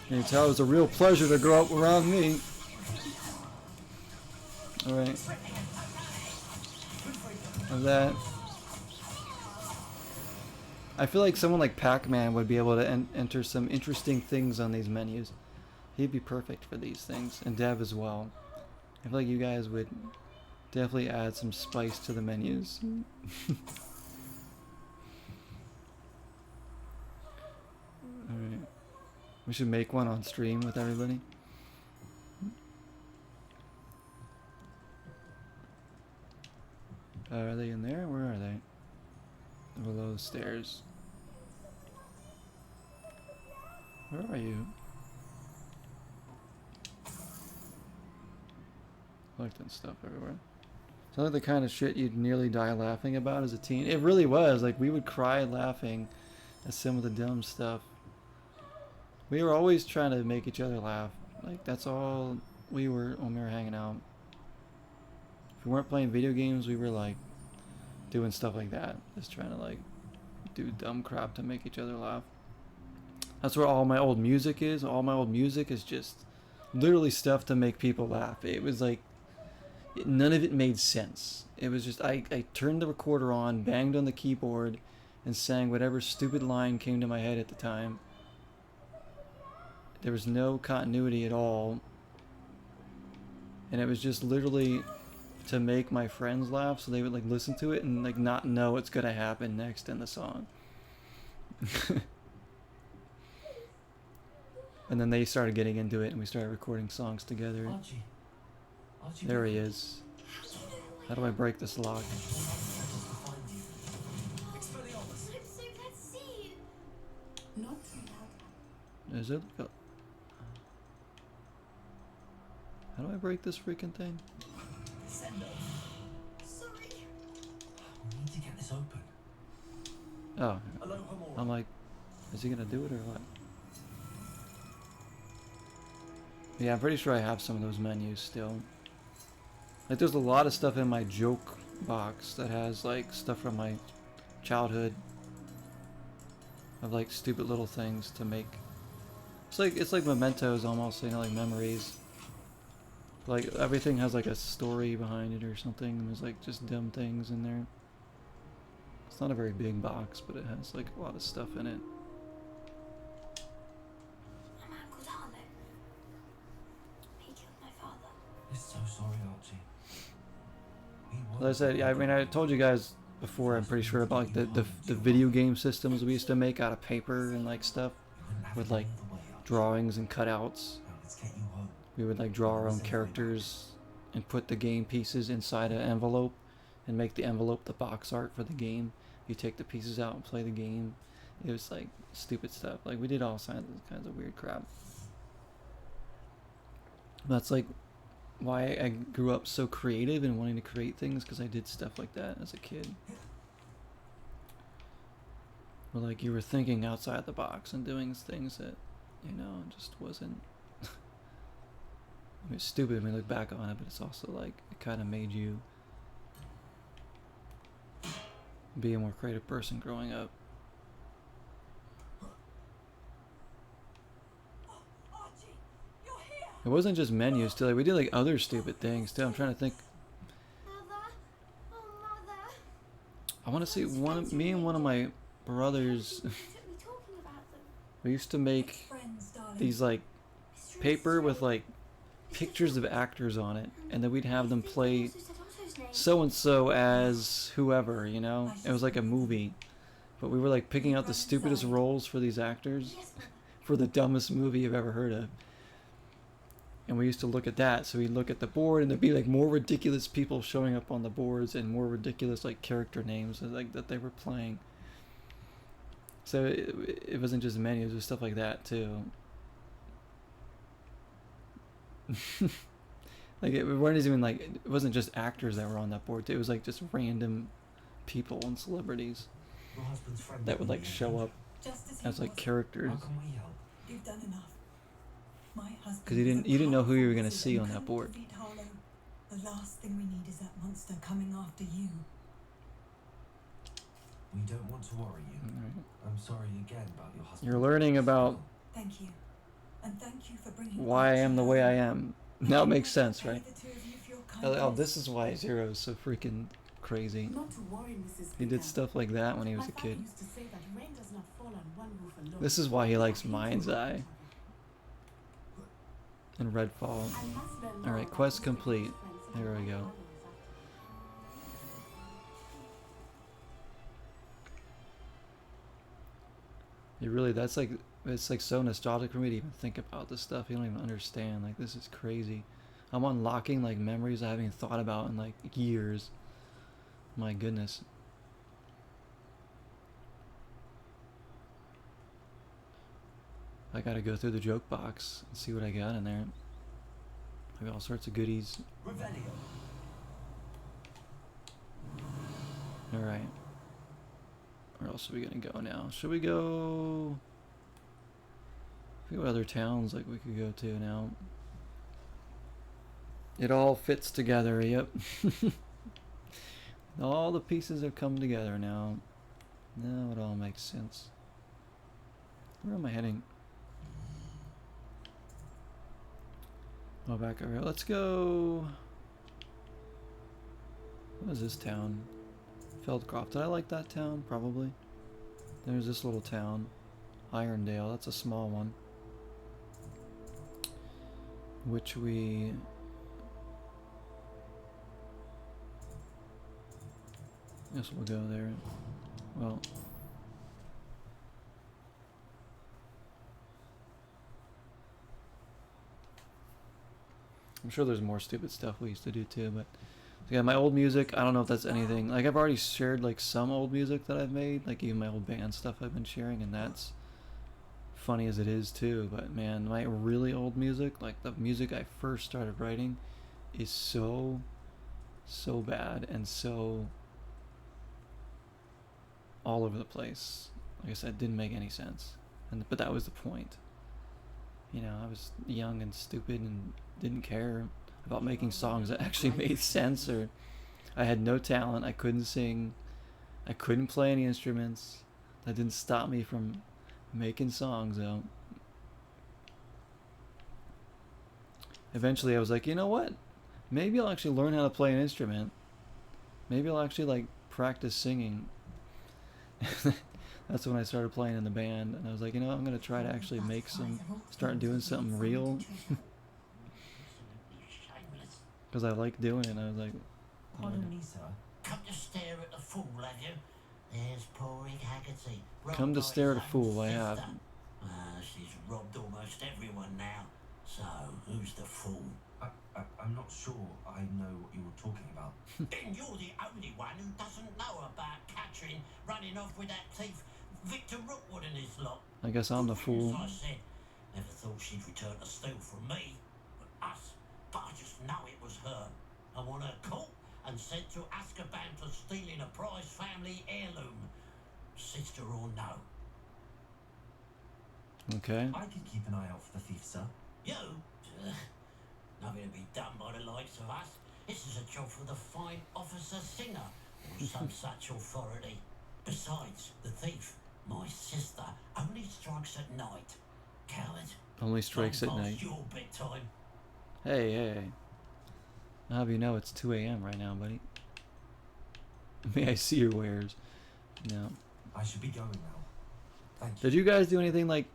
You can tell it was a real pleasure to grow up around me. Alright. Of that. I feel like someone like Pac-Man would be able to enter some interesting things on these menus. He'd be perfect for these things, and Dev as well. I feel like you guys would definitely add some spice to the menus. Alright. We should make one on stream with everybody. Are they in there? Where are they? Below the stairs. Where are you? Collecting stuff everywhere. Sounds like the kind of shit you'd nearly die laughing about as a teen. It really was. Like, we would cry laughing at some of the dumb stuff. We were always trying to make each other laugh. Like, that's all we were when we were hanging out. If we weren't playing video games, we were like doing stuff like that. Just trying to like do dumb crap to make each other laugh. That's where all my old music is. All my old music is just literally stuff to make people laugh. It was like, none of it made sense. It was just, I turned the recorder on, banged on the keyboard, and sang whatever stupid line came to my head at the time. There was no continuity at all. And it was just literally to make my friends laugh, so they would like listen to it and like not know what's gonna happen next in the song. And then they started getting into it and we started recording songs together. Archie. Archie, There he is. How do I break this lock? I'm so glad to see you. Not too loud. Is it? How do I break this freaking thing? Send off. Sorry. We need to get this open. Oh, Aloha more. I'm like, is he gonna do it or what? Yeah, I'm pretty sure I have some of those menus still. Like, there's a lot of stuff in my joke box that has like stuff from my childhood of like stupid little things to make. It's like mementos almost, you know, like memories. Like everything has like a story behind it or something, and there's like just dumb things in there. It's not a very big box, but it has like a lot of stuff in it. A man called Harlow. He killed my father. We're so sorry, Archie. As I said, I mean, I told you guys before, I'm pretty sure, about like the video game systems we used to make out of paper and like stuff with like drawings and cutouts. Let's get you home. We would like draw our own characters and put the game pieces inside an envelope and make the envelope the box art for the game. You take the pieces out and play the game. It was like stupid stuff. Like, we did all kinds of weird crap. That's like why I grew up so creative and wanting to create things, because I did stuff like that as a kid. Where like you were thinking outside the box and doing things that, you know, just wasn't. I mean, it's stupid when we look back on it, but it's also like it kind of made you be a more creative person growing up. Archie, you're here. It wasn't just menus too. Like, we did like other stupid things too. I'm trying to think. Mother. Oh, Mother. I want to see me and one of my brothers. You took me talking about them. We used to make Friends, darling. these like paper with like pictures of actors on it, and then we'd have them play so and so as whoever, you know. It was like a movie, but we were like picking out the stupidest roles for these actors for the dumbest movie you've ever heard of. And we used to look at that, so we'd look at the board and there'd be like more ridiculous people showing up on the boards and more ridiculous like character names like that they were playing. So it wasn't just menus, it was stuff like that too. Like, it weren't even like, it wasn't just actors that were on that board too. It was like just random people and celebrities Your husband's friend that would like show up Just as he as like was. characters. How can we help? You've done enough. My husband. 'Cause you didn't know who you were gonna see on that board. Defeat Harlow. The last thing we need is that monster coming after you. We don't want to worry you. Alright. I'm sorry again about your husband. You're learning about Thank you, and thank you for bringing. why I am the way I Archie am. Now it makes sense, home. right? The two of you for your Oh, kindness. this is why Zero is so freaking crazy. Not to worry, Mrs. He did Baker. stuff like that when he was My a father kid. used to say that rain does not fall on one roof alone. This is why he likes People Mind's love Eye each and Redfall. other. I must learn more Alright, about quest Mr. complete. Baker's friends There and we go. others. It really, that's like, it's like so nostalgic for me to even think about this stuff. You don't even understand. Like, this is crazy. I'm unlocking like memories I haven't even thought about in like years. My goodness. I gotta go through the joke box and see what I got in there. I got all sorts of goodies. Revelio. Alright. Where else are we gonna go now? Should we go... We go other towns like we could go to now. It all fits together, yep. All the pieces have come together now. Now it all makes sense. Where am I heading? Oh, back over here. Let's go... What is this town? Feldcroft. Did I like that town? Probably. There's this little town. Irondale. That's a small one. Which we... Guess we'll go there. Well... I'm sure there's more stupid stuff we used to do too, but... Yeah, my old music, I don't know if that's anything. Like, I've already shared, like, some old music that I've made. Like, even my old band stuff I've been sharing, and that's funny as it is, too. But, man, my really old music, like, the music I first started writing, is so bad and so all over the place. Like I said, it didn't make any sense. But that was the point. You know, I was young and stupid and didn't care about making songs that actually made sense, or I had no talent, I couldn't sing, I couldn't play any instruments. That didn't stop me from making songs though. Eventually I was like, you know what? Maybe I'll actually learn how to play an instrument. Maybe I'll actually like practice singing. That's when I started playing in the band, and I was like, you know what? I'm gonna try to actually make some, start doing something real. Because I like doing it, and I was like, Pardon me, sir. Come to stare at the fool, have you? There's poor Ig Haggerty. come to stare at a fool, I have. She's robbed almost everyone now. So, who's the fool? I'm not sure I know what you were talking about. Then you're the only one who doesn't know about Katrin running off with that thief, Victor Rookwood and his lot. I guess I'm the As fool. I said, never thought she'd return to steal from me, but us. But I just know it was her. I want her caught and sent to Azkaban for stealing a prized family heirloom. Sister or no. Okay. I could keep an eye out for the thief, sir. You? Ugh. Nothing to be done by the likes of us. This is a job for the fine officer Singer, or some such authority. Besides, the thief, my sister, only strikes at night. Coward. Only strikes at Long past night. your bedtime. Hey. I'll have you know it's 2 a.m. right now, buddy. May I see your wares? No. I should be going now. Thank you. Did you guys do anything like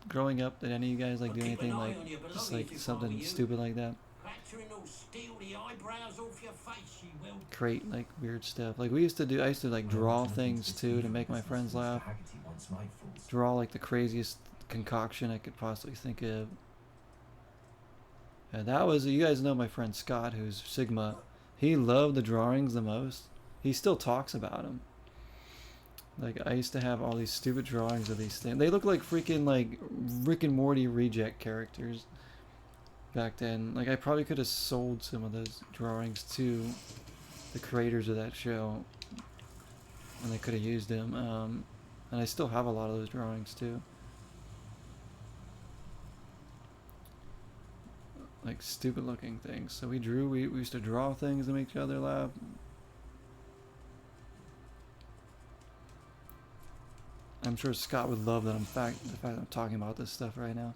growing up? Did any of you guys like I'll do keep anything an eye like on your just belongings like if I were something you. stupid like that? Katrin will steal the eyebrows off your face, she will. Create like weird stuff. Like I used to like draw things too to make my friends laugh. Haggerty wants nightfalls. Draw like the craziest concoction I could possibly think of. And that was, you guys know my friend Scott, who's Sigma. He loved the drawings the most. He still talks about them. Like, I used to have all these stupid drawings of these things. They look like freaking, like, Rick and Morty reject characters back then. Like, I probably could have sold some of those drawings to the creators of that show. And they could have used them. And I still have a lot of those drawings, too. Like, stupid looking things. So we used to draw things to make each other laugh. I'm sure Scott would love that the fact I'm talking about this stuff right now.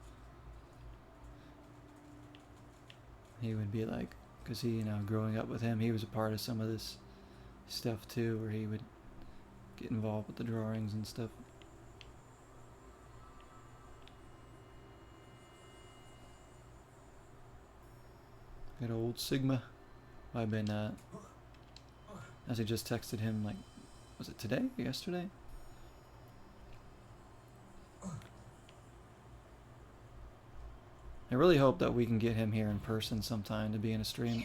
He would be like, because he, you know, growing up with him, he was a part of some of this stuff too, where he would get involved with the drawings and stuff. Good old Sigma. I've been, as I just texted him, like, was it today or yesterday? I really hope that we can get him here in person sometime to be in a stream.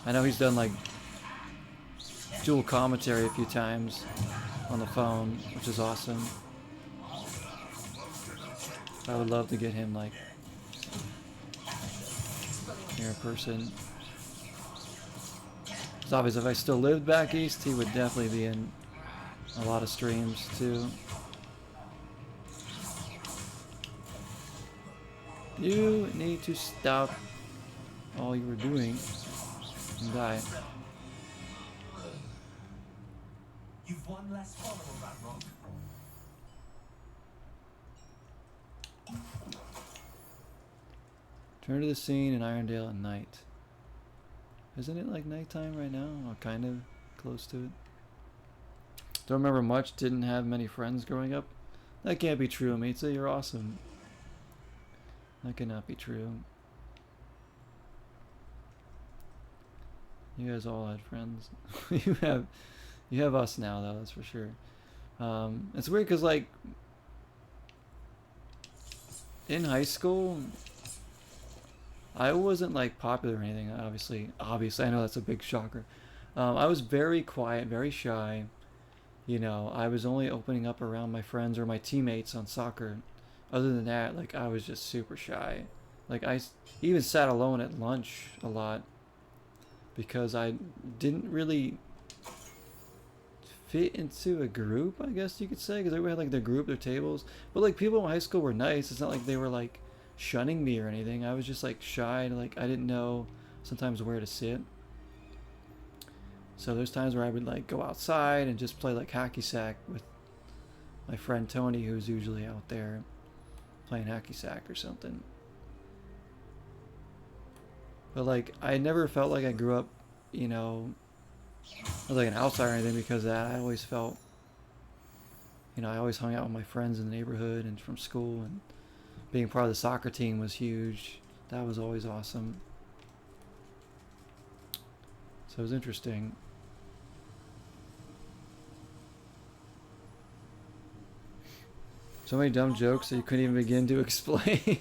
I know he's done like dual commentary a few times on the phone, which is awesome. I would love to get him like here in person. It's obvious if I still lived back east, he would definitely be in a lot of streams too. You need to stop all you were doing and die. You've one less follower, Radrock. Turn to the scene in Irondale at night. Isn't it like nighttime right now? Or kind of close to it. Don't remember much, didn't have many friends growing up. That can't be true, Amitsa, you're awesome. That cannot be true. You guys all had friends. you have us now though, that's for sure. It's weird because like in high school I wasn't like popular or anything, obviously I know that's a big shocker. I was very quiet, very shy. You know, I was only opening up around my friends or my teammates on soccer. Other than that, like I was just super shy. Like I even sat alone at lunch a lot because I didn't really fit into a group, I guess you could say, because everybody had like their group, their tables. But like people in high school were nice. It's not like they were like shunning me or anything. I was just like shy, like I didn't know sometimes where to sit. So there's times where I would like go outside and just play like hacky sack with my friend Tony, who's usually out there playing hacky sack or something. But like I never felt like I grew up, you know, as like an outsider or anything because of that. I always felt, you know, I always hung out with my friends in the neighborhood and from school, and being part of the soccer team was huge. That was always awesome. So it was interesting. So many dumb jokes that you couldn't even begin to explain.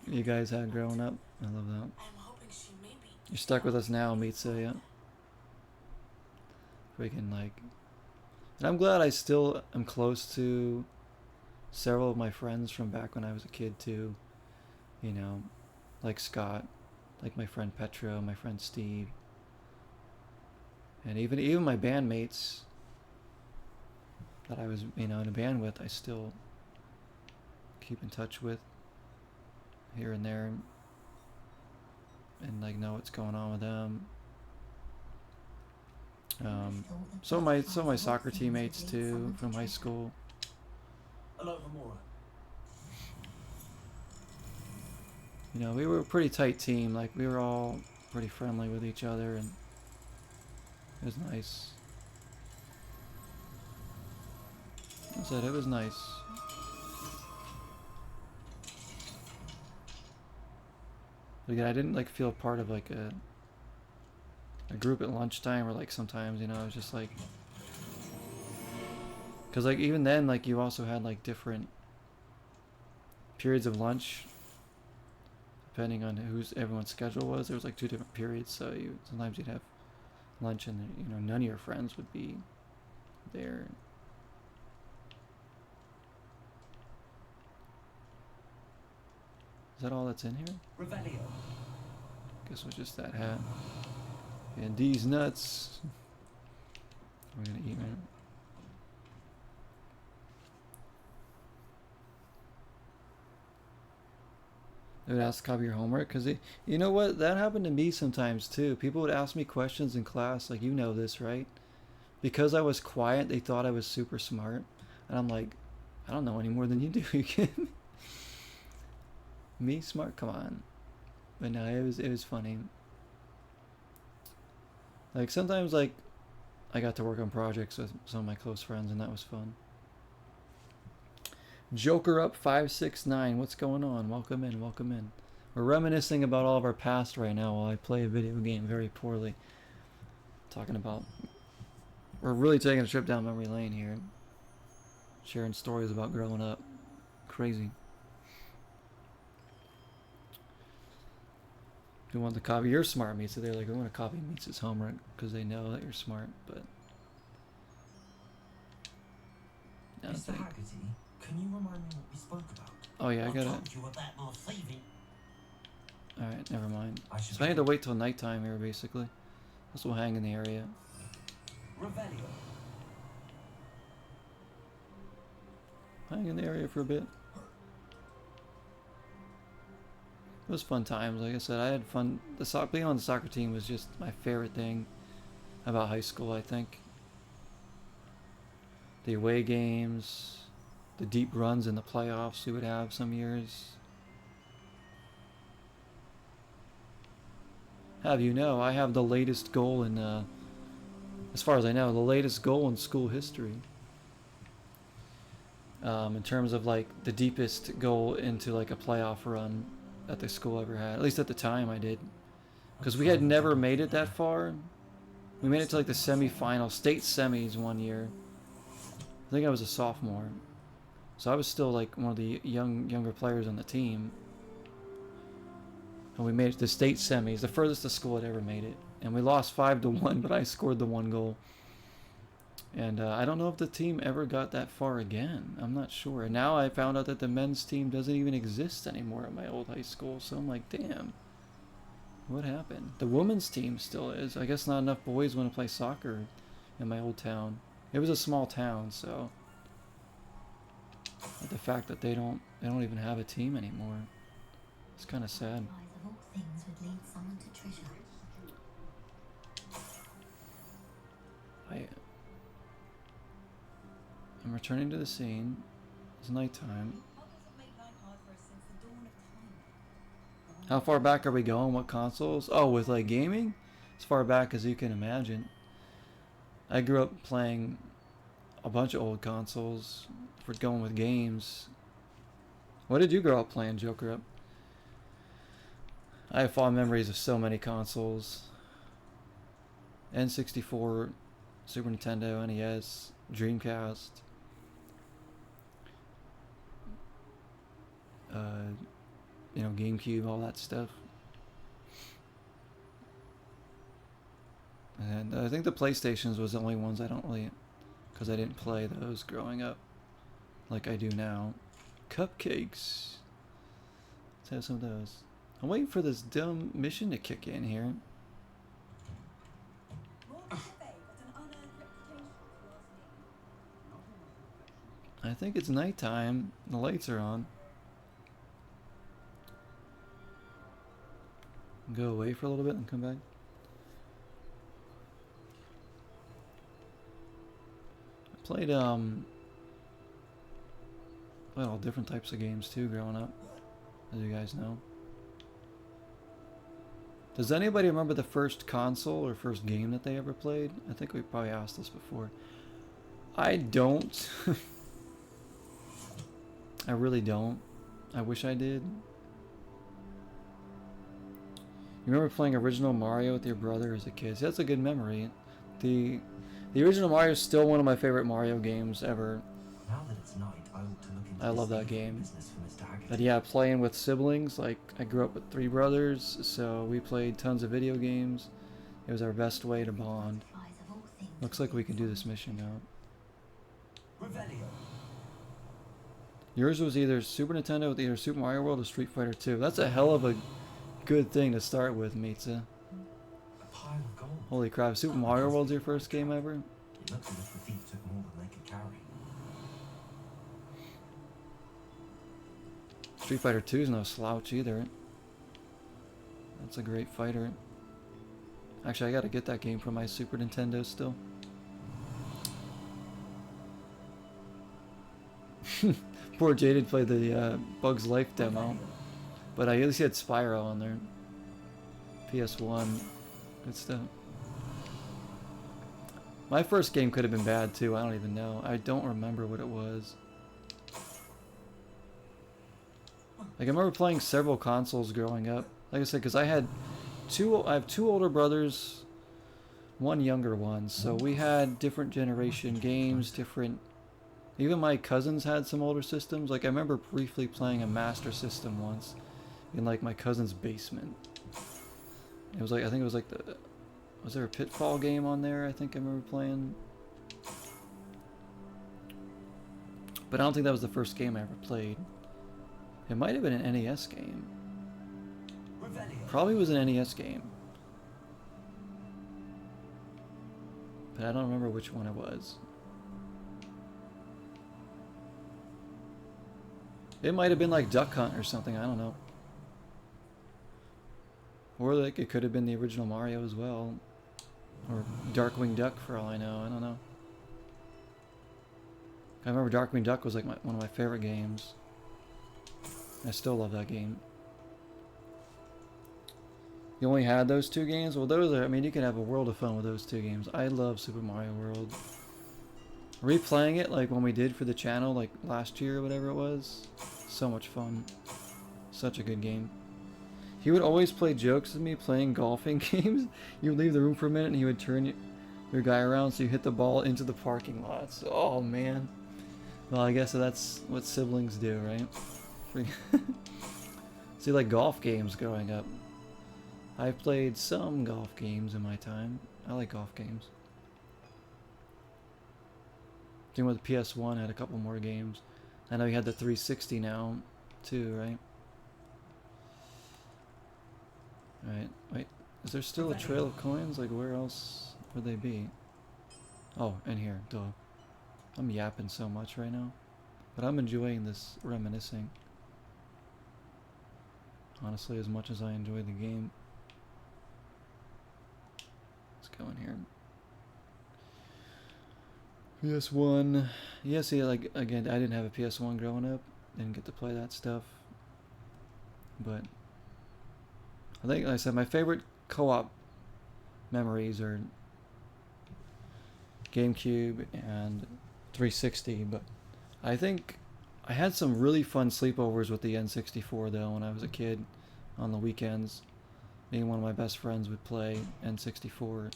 You guys had growing up. I love that. You're stuck with us now, Mitsa, yeah. Freaking like... And I'm glad I still am close to several of my friends from back when I was a kid too. You know, like Scott, like my friend Petro, my friend Steve. And even my bandmates that I was, you know, in a band with, I still keep in touch with here and there, and like know what's going on with them. Some of my soccer teammates too from high school. Hello, Hamura. You know, we were a pretty tight team. Like we were all pretty friendly with each other, and it was nice. I said it was nice. But again, I didn't like feel part of like a group at lunchtime, or like sometimes, you know, I was just like, because like even then, like you also had like different periods of lunch depending on everyone's schedule was. There was like 2 different periods, so sometimes you'd have lunch and, you know, none of your friends would be there. Is that all that's in here? Revelio. Guess it was just that hat. And these nuts. We're gonna eat, right? They would ask to copy your homework because you know what? That happened to me sometimes too. People would ask me questions in class, like, you know this, right? Because I was quiet, they thought I was super smart, and I'm like, I don't know any more than you do. You kidding me? Me smart? Come on. But no, it was funny. Like sometimes like I got to work on projects with some of my close friends and that was fun. Joker up 569. What's going on? Welcome in, welcome in. We're reminiscing about all of our past right now while I play a video game very poorly. Talking about we're really taking a trip down memory lane here. Sharing stories about growing up. Crazy. You want the copy? You're smart, Meets. They're like, I want to copy Meets' homework because they know that you're smart, but. Mr. Haggerty, can you remind me what we spoke about? Oh, yeah, I gotta. told you about my thieving. Alright, never mind. I should So I need to wait till nighttime here, basically. This will hang in the area. Revelio. Hang in the area for a bit. It was fun times. Like I said, I had fun. Being on the soccer team was just my favorite thing about high school, I think. The away games, the deep runs in the playoffs we would have some years. Have you know, I have the latest goal in, as far as I know, the latest goal in school history. In terms of like the deepest goal into like a playoff run that the school ever had. At least at the time I did. Because we had never made it that far. We made it to like the semi-final, state semis one year. I think I was a sophomore. So I was still like one of the younger players on the team. And we made it to the state semis, the furthest the school had ever made it. And we lost 5-1, but I scored the one goal. And I don't know if the team ever got that far again. I'm not sure. And now I found out that the men's team doesn't even exist anymore at my old high school. So I'm like, damn. What happened? The women's team still is. I guess not enough boys want to play soccer in my old town. It was a small town, so. But the fact that they don't even have a team anymore. It's kind of sad. Of all things would lead someone to treasure. I'm returning to the scene. It's nighttime. How far back are we going? What consoles? Oh, with like gaming? As far back as you can imagine. I grew up playing a bunch of old consoles. If we're going with games. What did you grow up playing, Joker Up? I have fond memories of so many consoles. N64, Super Nintendo, NES, Dreamcast. You know, GameCube, all that stuff. And I think the PlayStations was the only ones I don't really, because I didn't play those growing up like I do now. Cupcakes. Let's have some of those. I'm waiting for this dumb mission to kick in here. I think it's nighttime. The lights are on. Go away for a little bit and come back. I played well, all different types of games too growing up, as you guys know. Does anybody remember the first console or first game that they ever played? I think we probably asked this before. I don't. I really don't. I wish I did. You remember playing original Mario with your brother as a kid? See, that's a good memory. The original Mario is still one of my favorite Mario games ever. Now that it's night, I ought to look into I love this that game. business for Mr. Haggerty. But yeah, playing with siblings, like I grew up with 3 brothers, so we played tons of video games. It was our best way to bond. Looks like we can do this mission now. Revelio. Yours was either Super Nintendo with either Super Mario World or Street Fighter 2. That's a hell of a good thing to start with, Mitza. A pile of gold. Holy crap, Super Mario World's your first game ever? It looked as if the thief took more than they could carry. Street Fighter 2 is no slouch either. That's a great fighter. Actually, I gotta get that game for my Super Nintendo still. Poor Jaded played the Bugs Life demo, but I at least had Spyro on there. PS1, good stuff. My first game could have been bad too. I don't even know. I don't remember what it was. Like, I remember playing several consoles growing up. Like I said, because I have two older brothers, one younger one. So we had different generation games, different... Even my cousins had some older systems. Like, I remember briefly playing a Master System once in, like, my cousin's basement. It was like, I think it was like the... Was there a Pitfall game on there I think I remember playing? But I don't think that was the first game I ever played. It might have been an NES game. Probably was an NES game. But I don't remember which one it was. It might have been like Duck Hunt or something, I don't know. Or like it could have been the original Mario as well. Or Darkwing Duck for all I know, I don't know. I remember Darkwing Duck was like one of my favorite games. I still love that game. You only had those two games? Well, those are, I mean, you can have a world of fun with those two games. I love Super Mario World. Replaying it like when we did for the channel, like last year or whatever it was. So much fun. Such a good game. He would always play jokes with me playing golfing games. You would leave the room for a minute and he would turn your guy around so you hit the ball into the parking lots. Oh man. Well, I guess that's what siblings do, right? See, like golf games growing up. I've played some golf games in my time. I like golf games. Same with the PS1, I had a couple more games. I know you had the 360 now, too, right? Right, wait, is there still a trail of coins? Like, where else would they be? Oh, in here, duh. I'm yapping so much right now. But I'm enjoying this reminiscing. Honestly, as much as I enjoy the game. Let's go in here. PS1. Yeah, see, like, again, I didn't have a PS1 growing up. Didn't get to play that stuff. But I think, like I said, my favorite co-op memories are GameCube and 360, but I think I had some really fun sleepovers with the N64 though when I was a kid on the weekends. Me and one of my best friends would play N64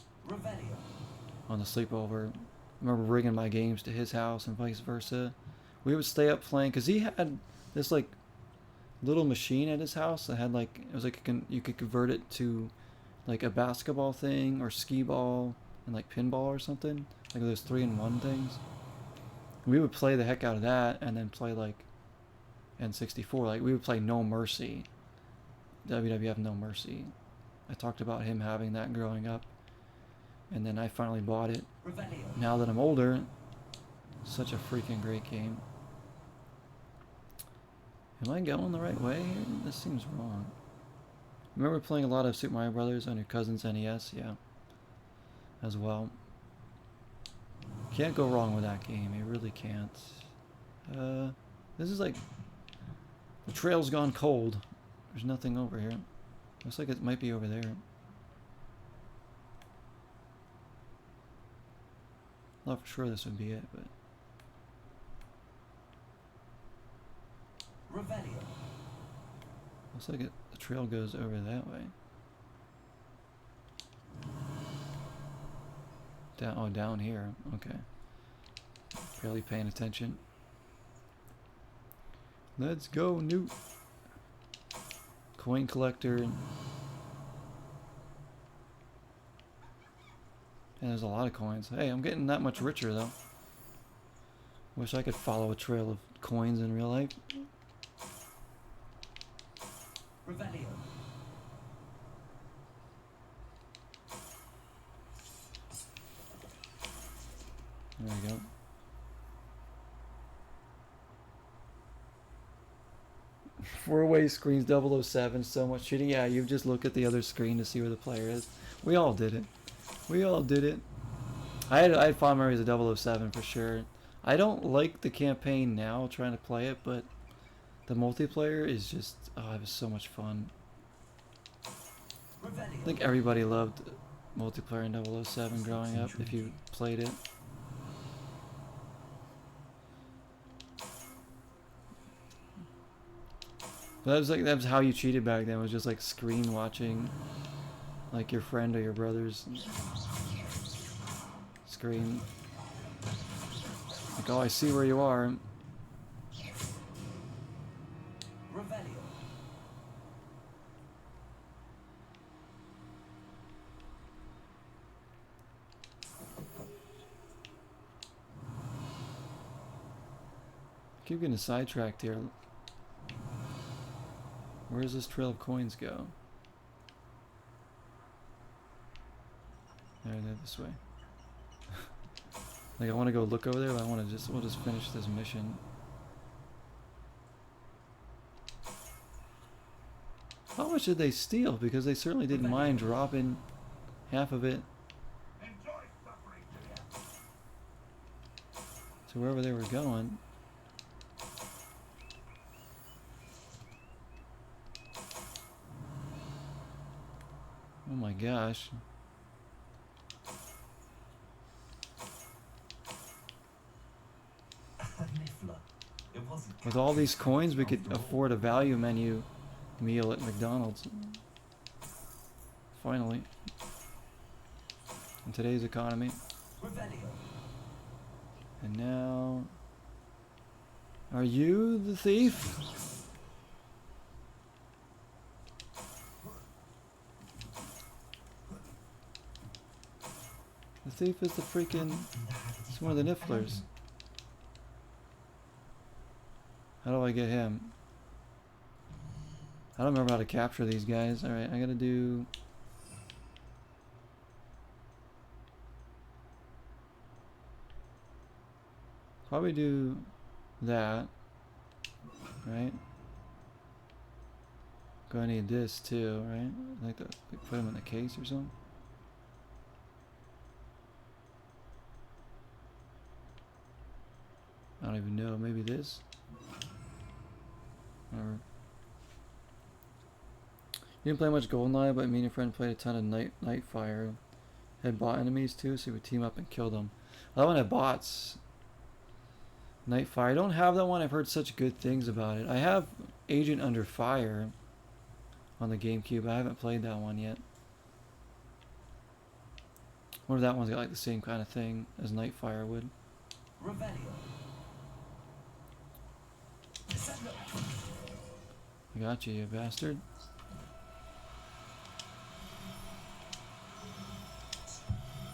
on the sleepover. I remember bringing my games to his house and vice versa. We would stay up playing because he had this like little machine at his house that had like, it was like you could convert it to like a basketball thing or skee ball and like pinball or something, like those 3-in-1 things. We would play the heck out of that and then play like N64. Like we would play No Mercy, WWF No Mercy. I talked about him having that growing up and then I finally bought it. Now that I'm older, such a freaking great game. Am I going the right way here? This seems wrong. Remember playing a lot of Super Mario Brothers on your cousin's NES? Yeah. As well. Can't go wrong with that game. You really can't. This is like... The trail's gone cold. There's nothing over here. Looks like it might be over there. Not for sure this would be it, but... Looks like the trail goes over that way. Down here. Okay. Barely paying attention. Let's go, Newt. Coin collector. And there's a lot of coins. Hey, I'm getting that much richer though. Wish I could follow a trail of coins in real life. There we go. Four-way screens 007, so much cheating. Yeah, you just look at the other screen to see where the player is. We all did it. We all did it. I had fond memories of 007 for sure. I don't like the campaign now, trying to play it, but the multiplayer is just, oh, it was so much fun. I think everybody loved multiplayer in 007 growing up if you played it. But that was how you cheated back then, was just like screen watching like your friend or your brother's screen. Like, oh, I see where you are. Revelio. Keep getting sidetracked here. Where does this trail of coins go? There, this way. Like, I want to go look over there, but we'll just finish this mission. How much did they steal? Because they certainly didn't mind dropping half of it to wherever they were going. Oh my gosh. With all these coins, we could afford a value menu meal at McDonald's. Finally. In today's economy. And now... Are you the thief? The thief is the freaking... It's one of the nifflers. How do I get him? I don't remember how to capture these guys. Alright, I gotta do... Probably do that. Right? Gonna need this too, right? Like to put him in the case or something. I don't even know. Maybe this? Or... You didn't play much Goldeneye, but me and your friend played a ton of Nightfire. Had bot enemies too, so we would team up and kill them. That one had bots. Nightfire. I don't have that one. I've heard such good things about it. I have Agent Under Fire on the GameCube. I haven't played that one yet. I wonder if that one's got like the same kind of thing as Nightfire would. I got you, you bastard.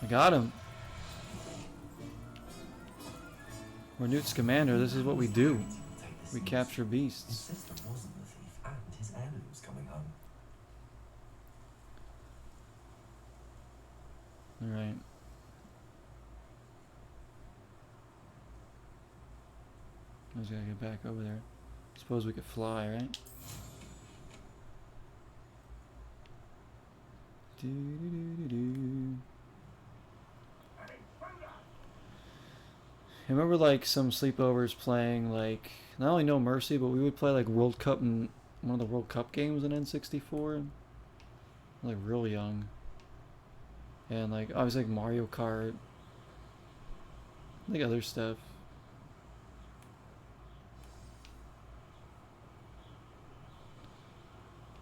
I got him. We're Newt's commander. This is what we do. We capture beasts. His sister wasn't the thief, and his heirloom's coming home. Alright. I just gotta get back over there. Suppose we could fly, right? I remember like some sleepovers playing like not only No Mercy, but we would play like World Cup and one of the World Cup games in N64. Like real young. And like obviously like Mario Kart. Like other stuff.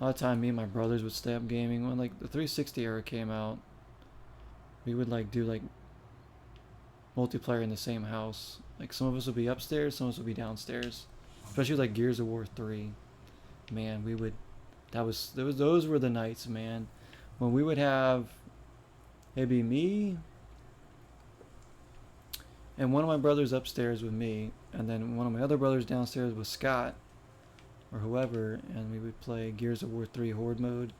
A lot of time me and my brothers would stay up gaming. When like the 360 era came out, we would like do like multiplayer in the same house. Like some of us would be upstairs, some of us would be downstairs. Especially like Gears of War 3. Man, we would those were the nights, man. When we would have maybe me and one of my brothers upstairs with me, and then one of my other brothers downstairs with Scott or whoever, and we would play Gears of War 3 Horde mode.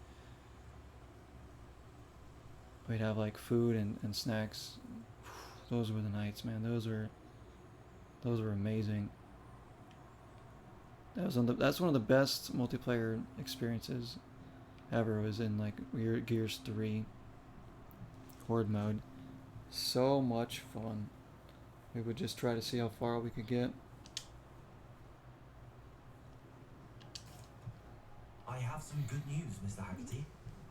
We'd have like food and snacks. Those were the nights, man. Those were amazing. That's one of the best multiplayer experiences ever, was in like Gears 3 Horde mode. So much fun. We would just try to see how far we could get. I have some good news, Mr. Haggerty.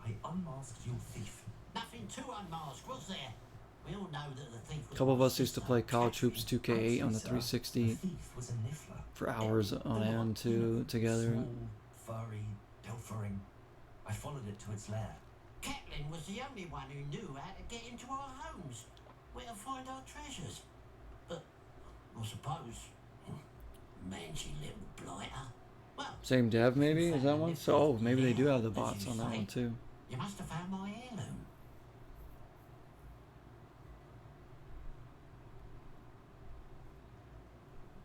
I unmasked your thief. Nothing nothing too unmasked, was there? We all know that the thief was A couple of my us used to sister, play College Hoops Catherine. 2K8 on the Honestly, sir, 360 the thief was a niffler. for hours on They were, end too together. Small, furry, pilfering. I followed it to its lair. Catelyn was the only one who knew how to get into our homes, where to find our treasures. But I suppose, mangy little blighter. Well, Same dev maybe? Is that one? So oh, maybe they do have the as bots you on that say, one too. You must have found my heirloom.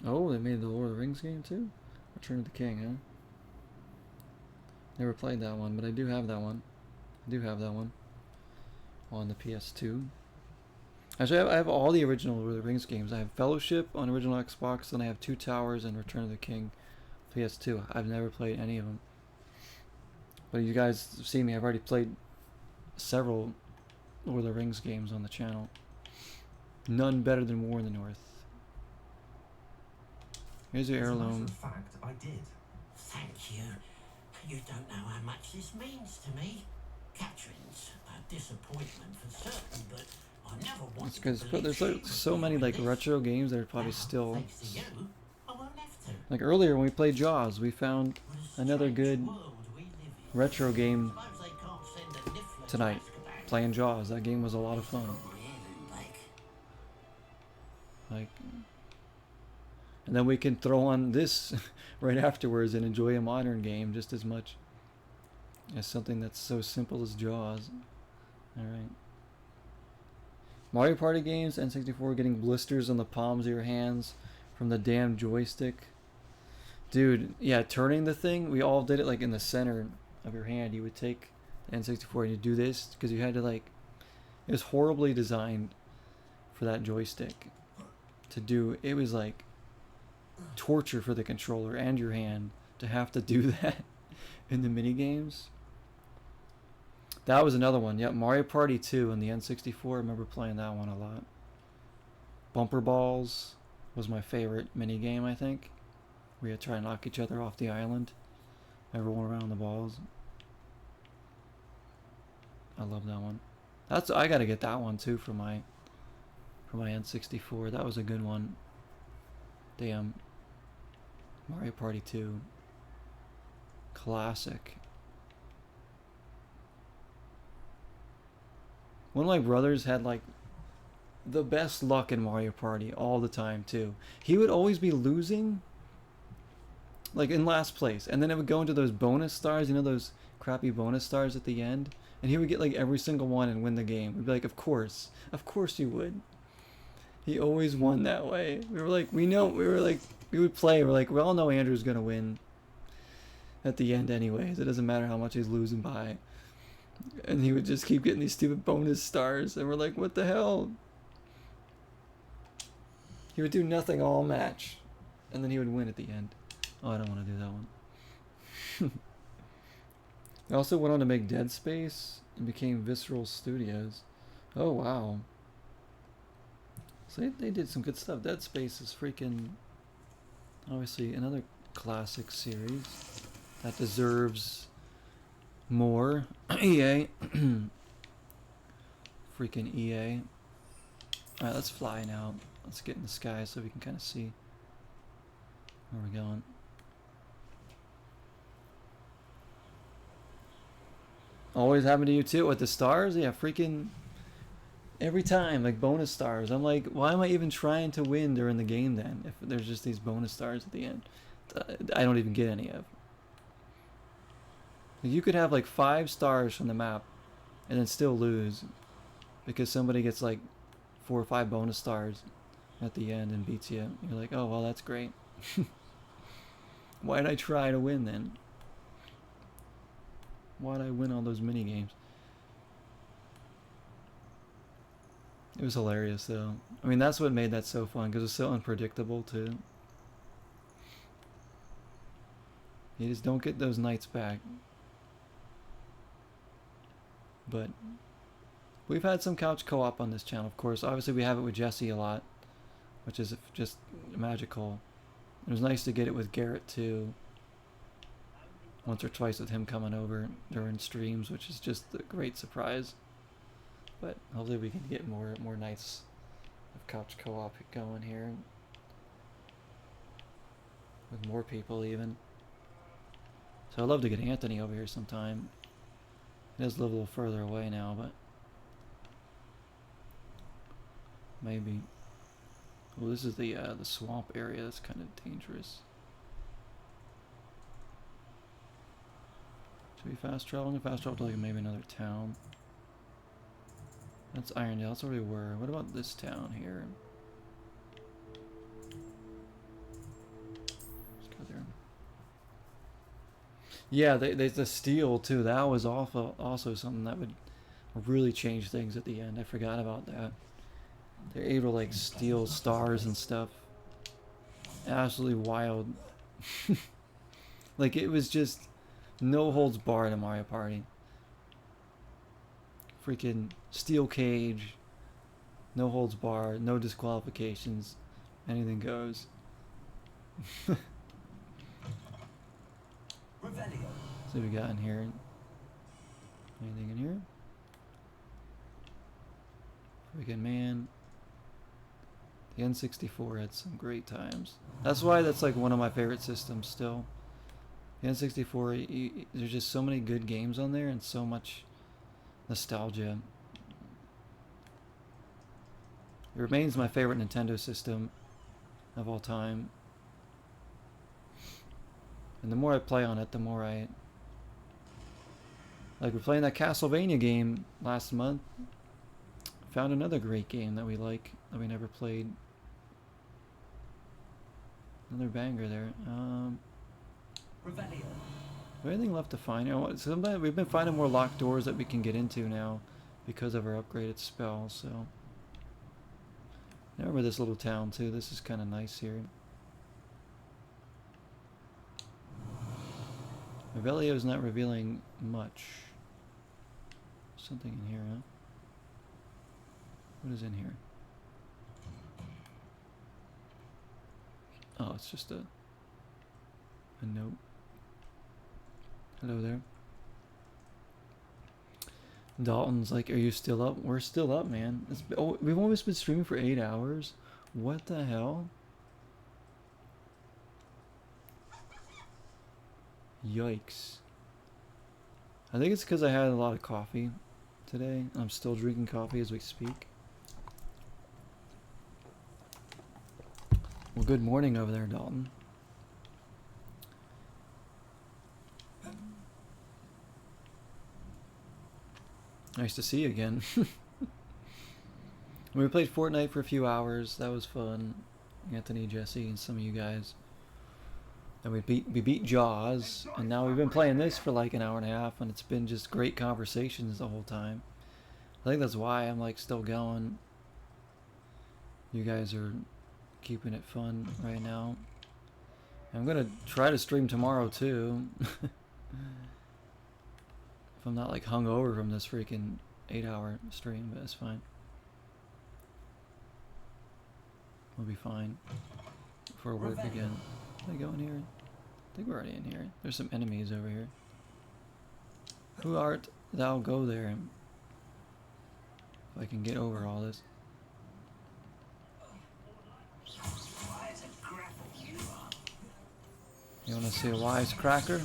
Oh, they made the Lord of the Rings game too? Return of the King, huh? Never played that one, but I do have that one. I do have that one on the PS2. Actually, I have all the original Lord of the Rings games. I have Fellowship on original Xbox, then I have Two Towers and Return of the King PS2. I've never played any of them. But you guys see me, I've already played several Lord of the Rings games on the channel. None better than War in the North. Here's your As a matter heirloom. of fact, I did. Thank you. You don't know how much this means to me. Catherine's a disappointment for certain, but I never wanted It's because to believe there's she like would so be many like this. retro games that are probably Now, still thanks to you, I won't have to. like earlier when we played Jaws, we found What a another strange good world we live in. retro game Suppose they can't send a niffler to tonight. Azkaban. Playing Jaws. That game was a lot of fun. Got my heirloom back. Like, and then we can throw on this right afterwards and enjoy a modern game just as much as something that's so simple as Jaws. All right. Mario Party games, N64, getting blisters on the palms of your hands from the damn joystick. Dude, yeah, turning the thing, we all did it like in the center of your hand. You would take the N64 and you do this because you had to like, it was horribly designed for that joystick to do. It was like torture for the controller and your hand to have to do that in the mini games. That was another one. Yep, Mario Party 2 on the N64. I remember playing that one a lot. Bumper Balls was my favorite mini game, I think. We had to try and knock each other off the island. Everyone around the balls. I love that one. I gotta get that one too for my N64. That was a good one. Damn. Mario Party 2. Classic. One of my brothers had like the best luck in Mario Party all the time too. He would always be losing, like in last place, and then it would go into those bonus stars, you know, those crappy bonus stars at the end, and he would get like every single one and win the game. We'd be like, of course you would. He always won that way. We were like, we would play, we're like, we all know Andrew's gonna win at the end anyways. It doesn't matter how much he's losing by. And he would just keep getting these stupid bonus stars, and we're like, what the hell? He would do nothing all match, and then he would win at the end. Oh, I don't want to do that one. They also went on to make Dead Space and became Visceral Studios. Oh, wow. So they did some good stuff. Dead Space is freaking, obviously, another classic series that deserves more. EA. Freaking EA. Alright, let's fly now. Let's get in the sky so we can kind of see where we're going. Always happened to you too with the stars? Yeah, freaking every time, like bonus stars. I'm like, why am I even trying to win during the game then if there's just these bonus stars at the end? I don't even get any of. You could have like 5 stars from the map and then still lose because somebody gets like 4 or 5 bonus stars at the end and beats you. You're like, oh, well, that's great. Why'd I try to win then? Why'd I win all those mini games? It was hilarious though. I mean, that's what made that so fun because it's so unpredictable too. You just don't get those nights back. But we've had some couch co-op on this channel, of course. Obviously, we have it with Jesse a lot, which is just magical. It was nice to get it with Garrett too. Once or twice with him coming over during streams, which is just a great surprise. Hopefully we can get more nights of couch co-op going here. With more people even. So I'd love to get Anthony over here sometime. He does live a little further away now, but maybe. Well, this is the swamp area. That's kind of dangerous. Should we fast travel? I'm gonna fast travel to like maybe another town. That's Irondale. That's where we were. What about this town here? Let's go there. Yeah, the steel too. That was also something that would really change things at the end. I forgot about that. They're able to like steal stars and stuff. Absolutely wild. Like it was just no holds barred in Mario Party. Freaking steel cage. No holds barred. No disqualifications. Anything goes. Revelio. See what we got in here. Anything in here? Freaking man. The N64 had some great times. That's why that's like one of my favorite systems still. The N64, there's just so many good games on there and so much nostalgia. It remains my favorite Nintendo system of all time. And the more I play on it, the more I... Like we're playing that Castlevania game last month. Found another great game that we like, that we never played. Another banger there. Revelio. Anything left to find? You know, sometimes we've been finding more locked doors that we can get into now because of our upgraded spells. So, I remember this little town too. This is kind of nice here. Revelio's not revealing much. Something in here, huh? What is in here? Oh, it's just a note. Hello there. Dalton's like, are you still up? We're still up, man. Oh, we've almost been streaming for 8 hours. What the hell? Yikes. I think it's because I had a lot of coffee today. I'm still drinking coffee as we speak. Well, good morning over there, Dalton. Nice to see you again. We played Fortnite for a few hours. That was fun. Anthony, Jesse, and some of you guys. And we beat Jaws, and now we've been playing this for like an hour and a half, and it's been just great conversations the whole time. I think that's why I'm like still going. You guys are keeping it fun right now. I'm gonna try to stream tomorrow too. If I'm not like hungover from this freaking 8-hour stream, but it's fine. We'll be fine before work again. Can I go in here? I think we're already in here. There's some enemies over here. Who art thou? Go there. If I can get over all this. You want to see a wise cracker?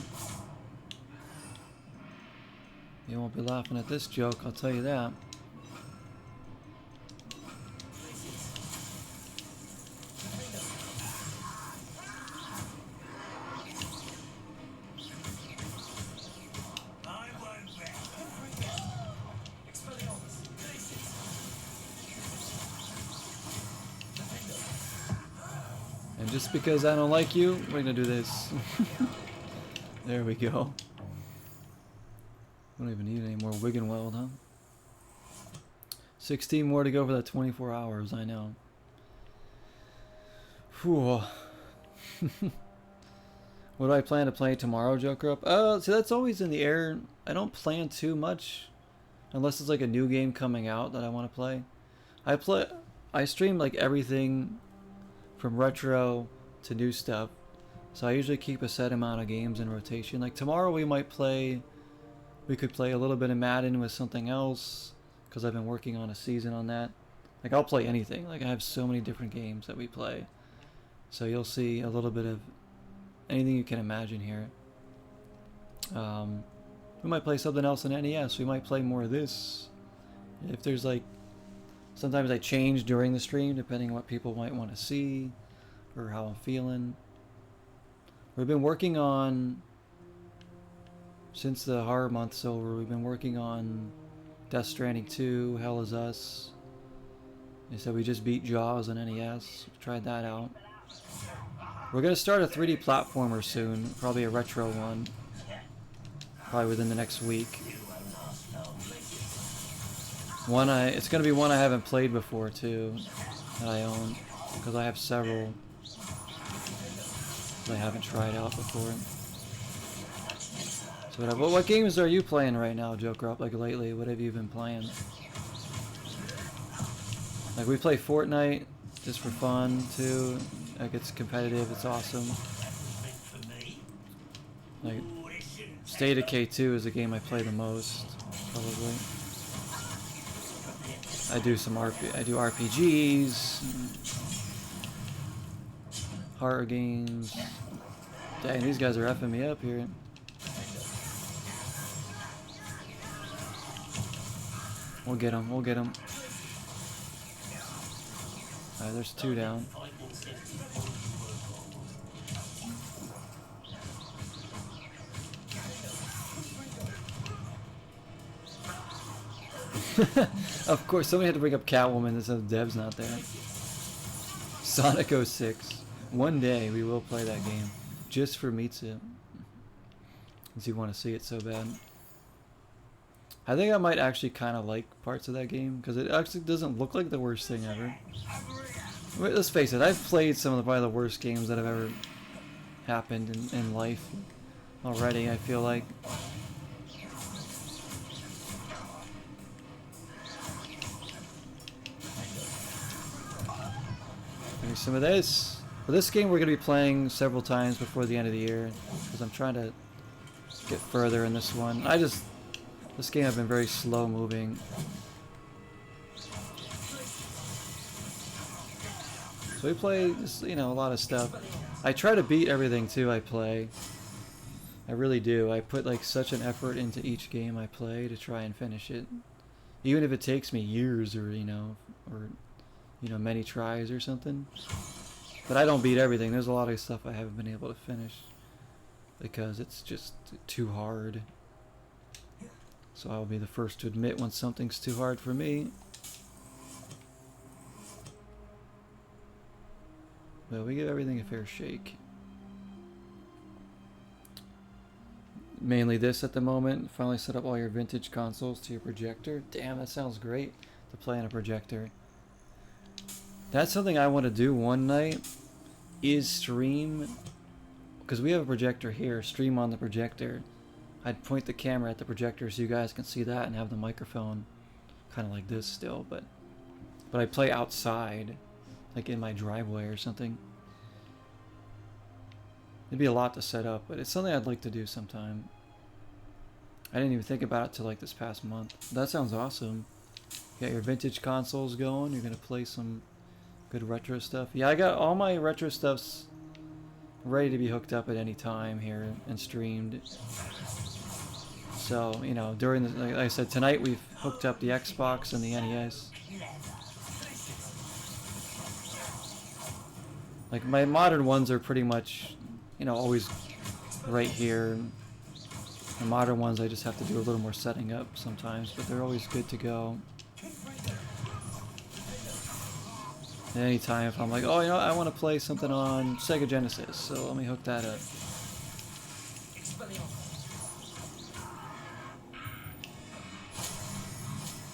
You won't be laughing at this joke, I'll tell you that. And just because I don't like you, we're gonna do this. There we go. We don't even need any more Wigan Weld, huh? 16 more to go for that 24 hours, I know. Whew. What do I plan to play tomorrow, Joker Up? See, that's always in the air. I don't plan too much. Unless it's like a new game coming out that I want to play. I stream like everything from retro to new stuff. So I usually keep a set amount of games in rotation. Like tomorrow we could play a little bit of Madden with something else. because I've been working on a season on that. Like, I'll play anything. Like, I have so many different games that we play. So you'll see a little bit of anything you can imagine here. We might play something else in NES. We might play more of this. If there's like, sometimes I change during the stream depending on what people might want to see or how I'm feeling. We've been working on, since the horror month's over, we've been working on Death Stranding 2, Hell Is Us. They said we just beat Jaws on NES. Tried that out. We're going to start a 3D platformer soon, probably a retro one. Probably within the next week. It's going to be one I haven't played before too, that I own, because I have several that I haven't tried out before. So what games are you playing right now, Joker? Like lately, what have you been playing? Like we play Fortnite just for fun too. Like it's competitive, it's awesome. Like State of K2 is the game I play the most, probably. I do RPGs, horror games. Dang, these guys are effing me up here. We'll get them, we'll get them. Alright, there's 2 down. Of course, somebody had to bring up Catwoman since Dev's not there. Sonic 06. One day we will play that game. Just for Mitsu. Because you want to see it so bad. I think I might actually kind of like parts of that game. Because it actually doesn't look like the worst thing ever. Let's face it, I've played some of probably the worst games that have ever happened in life already, I feel like. Here's some of this. For this game we're going to be playing several times before the end of the year, because I'm trying to get further in this one. This game I've been very slow moving. So we play just, a lot of stuff. I try to beat everything too I play. I really do. I put like such an effort into each game I play to try and finish it. Even if it takes me years or many tries or something. But I don't beat everything. There's a lot of stuff I haven't been able to finish because it's just too hard. So I'll be the first to admit when something's too hard for me. But we give everything a fair shake. Mainly this at the moment. Finally set up all your vintage consoles to your projector. Damn, that sounds great to play on a projector. That's something I want to do one night, is stream, because we have a projector here, stream on the projector. I'd point the camera at the projector so you guys can see that and have the microphone kind of like this still, but I play outside, like in my driveway or something. It'd be a lot to set up, but it's something I'd like to do sometime. I didn't even think about it till like this past month. That sounds awesome. You got your vintage consoles going, you're going to play some good retro stuff. Yeah, I got all my retro stuffs ready to be hooked up at any time here and streamed. So, during the, like I said, tonight we've hooked up the Xbox and the NES. Like my modern ones are pretty much, always right here. The modern ones I just have to do a little more setting up sometimes, but they're always good to go. And anytime if I'm like, oh, I want to play something on Sega Genesis, so let me hook that up.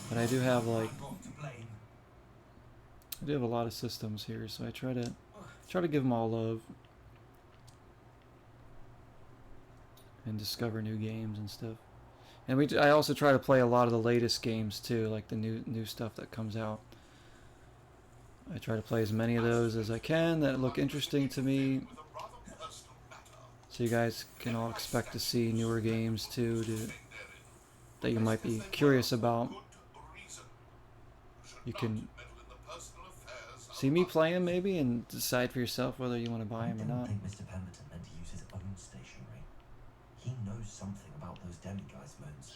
But I do have a lot of systems here, so I try to give them all love and discover new games and stuff. And I also try to play a lot of the latest games too, like the new stuff that comes out. I try to play as many of those as I can that look interesting to me, so you guys can all expect to see newer games too that you might be curious about. You can see me play him maybe and decide for yourself whether you want to buy I him or didn't not. think Mr. Pemberton meant to use his own stationery. He knows something about those demiguise moons.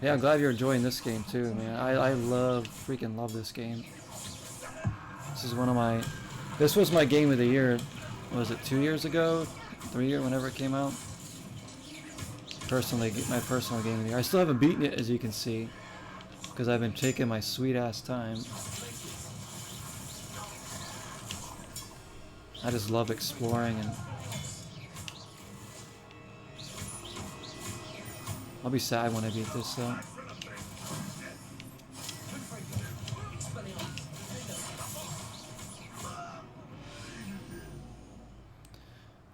Yeah, I'm glad you're enjoying this game too, man. I freaking love this game. This is one of my, this was my game of the year. What was it, 2 years ago? 3 years, whenever it came out? Personally, my personal game of the year. I still haven't beaten it, as you can see, because I've been taking my sweet ass time. I just love exploring, and I'll be sad when I beat this though.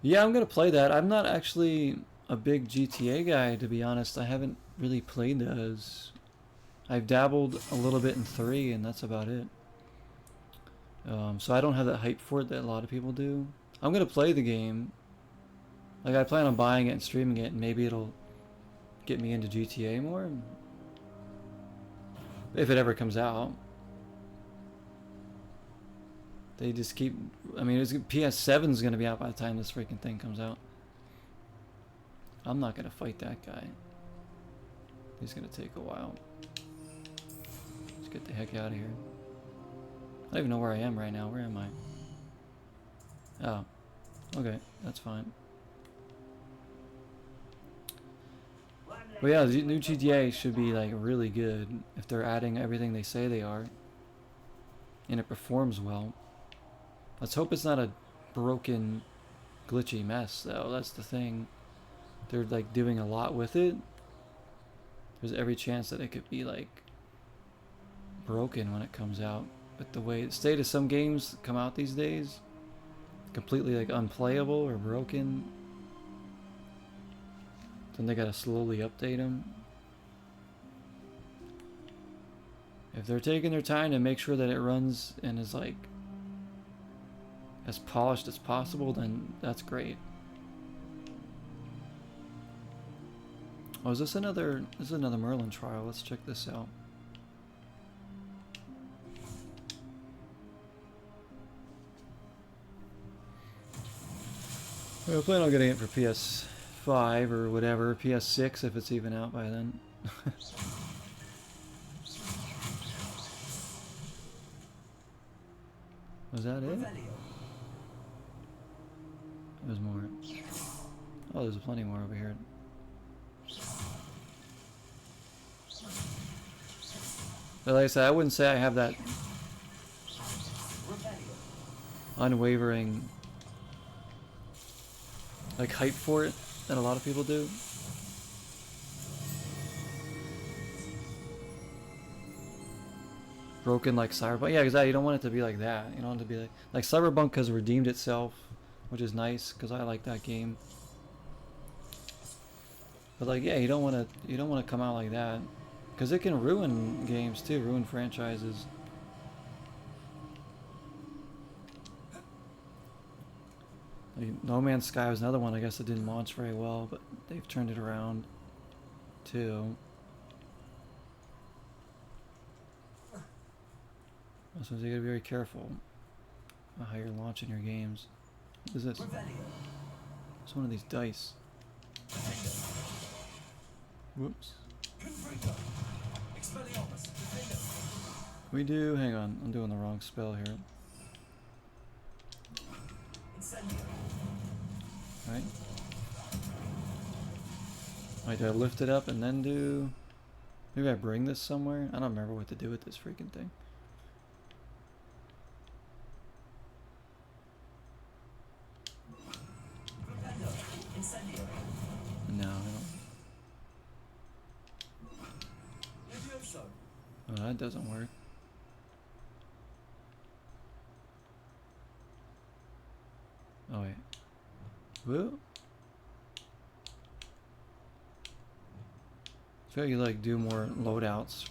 Yeah, I'm gonna play that. I'm not actually a big GTA guy, to be honest. I haven't really played those. I've dabbled a little bit in 3, and that's about it. So I don't have that hype for it that a lot of people do. I'm gonna play the game. Like, I plan on buying it and streaming it, and maybe it'll get me into GTA more. If it ever comes out. They just keep, I mean, PS7 is going to be out by the time this freaking thing comes out. I'm not going to fight that guy. He's going to take a while. Let's get the heck out of here. I don't even know where I am right now. Where am I? Oh. Okay, that's fine. But yeah, the new GTA should be like really good if they're adding everything they say they are. And it performs well. Let's hope it's not a broken, glitchy mess, though. That's the thing. They're like doing a lot with it. There's every chance that it could be like broken when it comes out. But the way the state of some games come out these days, completely like unplayable or broken. Then they gotta slowly update them. If they're taking their time to make sure that it runs and is like as polished as possible, then that's great. Oh, is this another Merlin trial? Let's check this out. I plan on getting it for PS5 or whatever, PS6 if it's even out by then. Was that it? There's more. Oh, there's plenty more over here. But like I said, I wouldn't say I have that unwavering like hype for it that a lot of people do. Broken like Cyberpunk. Yeah, exactly. You don't want it to be like that. You don't want it to be like Cyberpunk has redeemed itself, which is nice because I like that game. But like, yeah, you don't want to come out like that because it can ruin games too, ruin franchises. Like, No Man's Sky was another one. I guess it didn't launch very well, but they've turned it around too. So you gotta be very careful about how you're launching your games. What is this? It's one of these dice. Whoops. We do, hang on, I'm doing the wrong spell here. Alright. Alright, do I lift it up and then do... Maybe I bring this somewhere? I don't remember what to do with this freaking thing. No, I don't. Oh, that doesn't work. Oh wait. Woo. I feel like you like do more loadouts.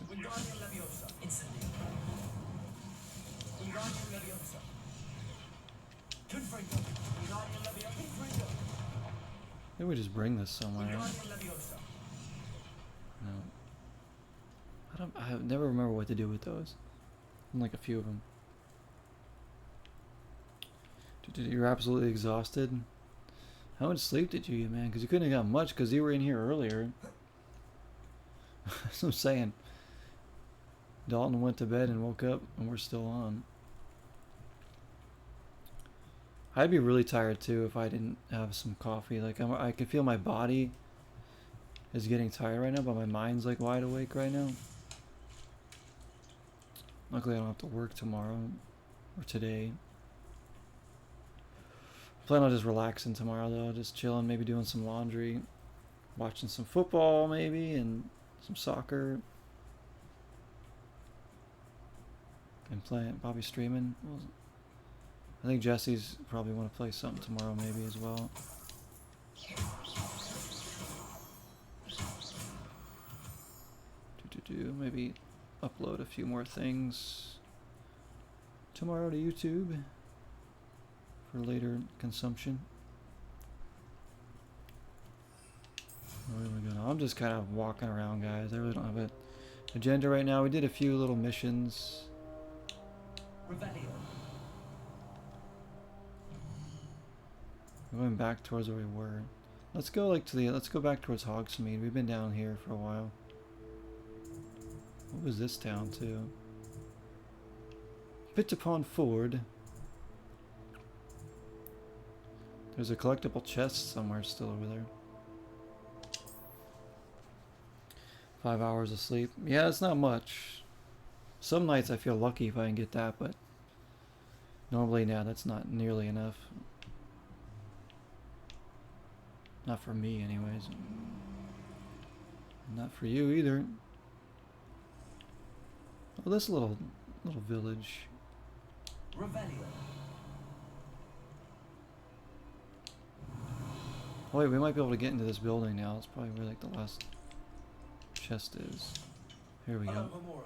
Maybe we just bring this somewhere. No. I never remember what to do with those. Like a few of them. You're absolutely exhausted. How much sleep did you get, man? Because you couldn't have got much because you were in here earlier. That's what I'm saying. Dalton went to bed and woke up and we're still on. I'd be really tired too if I didn't have some coffee. Like I can feel my body is getting tired right now, but my mind's like wide awake right now. Luckily I don't have to work tomorrow or today. I plan on just relaxing tomorrow though, just chilling, maybe doing some laundry, watching some football maybe, and some soccer. And playing, Bobby streaming. I think Jesse's probably want to play something tomorrow maybe as well. Maybe upload a few more things tomorrow to YouTube for later consumption. Where are we going? I'm just kind of walking around, guys. I really don't have an agenda right now. We did a few little missions. Revelio. We're going back towards where we were. Let's go let's go back towards Hogsmeade. We've been down here for a while. What was this town too? Pitupon Ford. There's a collectible chest somewhere still over there. 5 hours of sleep. Yeah, it's not much. Some nights I feel lucky if I can get that, but normally now that's not nearly enough. Not for me anyways. Not for you either. Oh, this little village. Revelio. Oh wait, we might be able to get into this building now. It's probably where like the last chest is. Here we go. Gamora.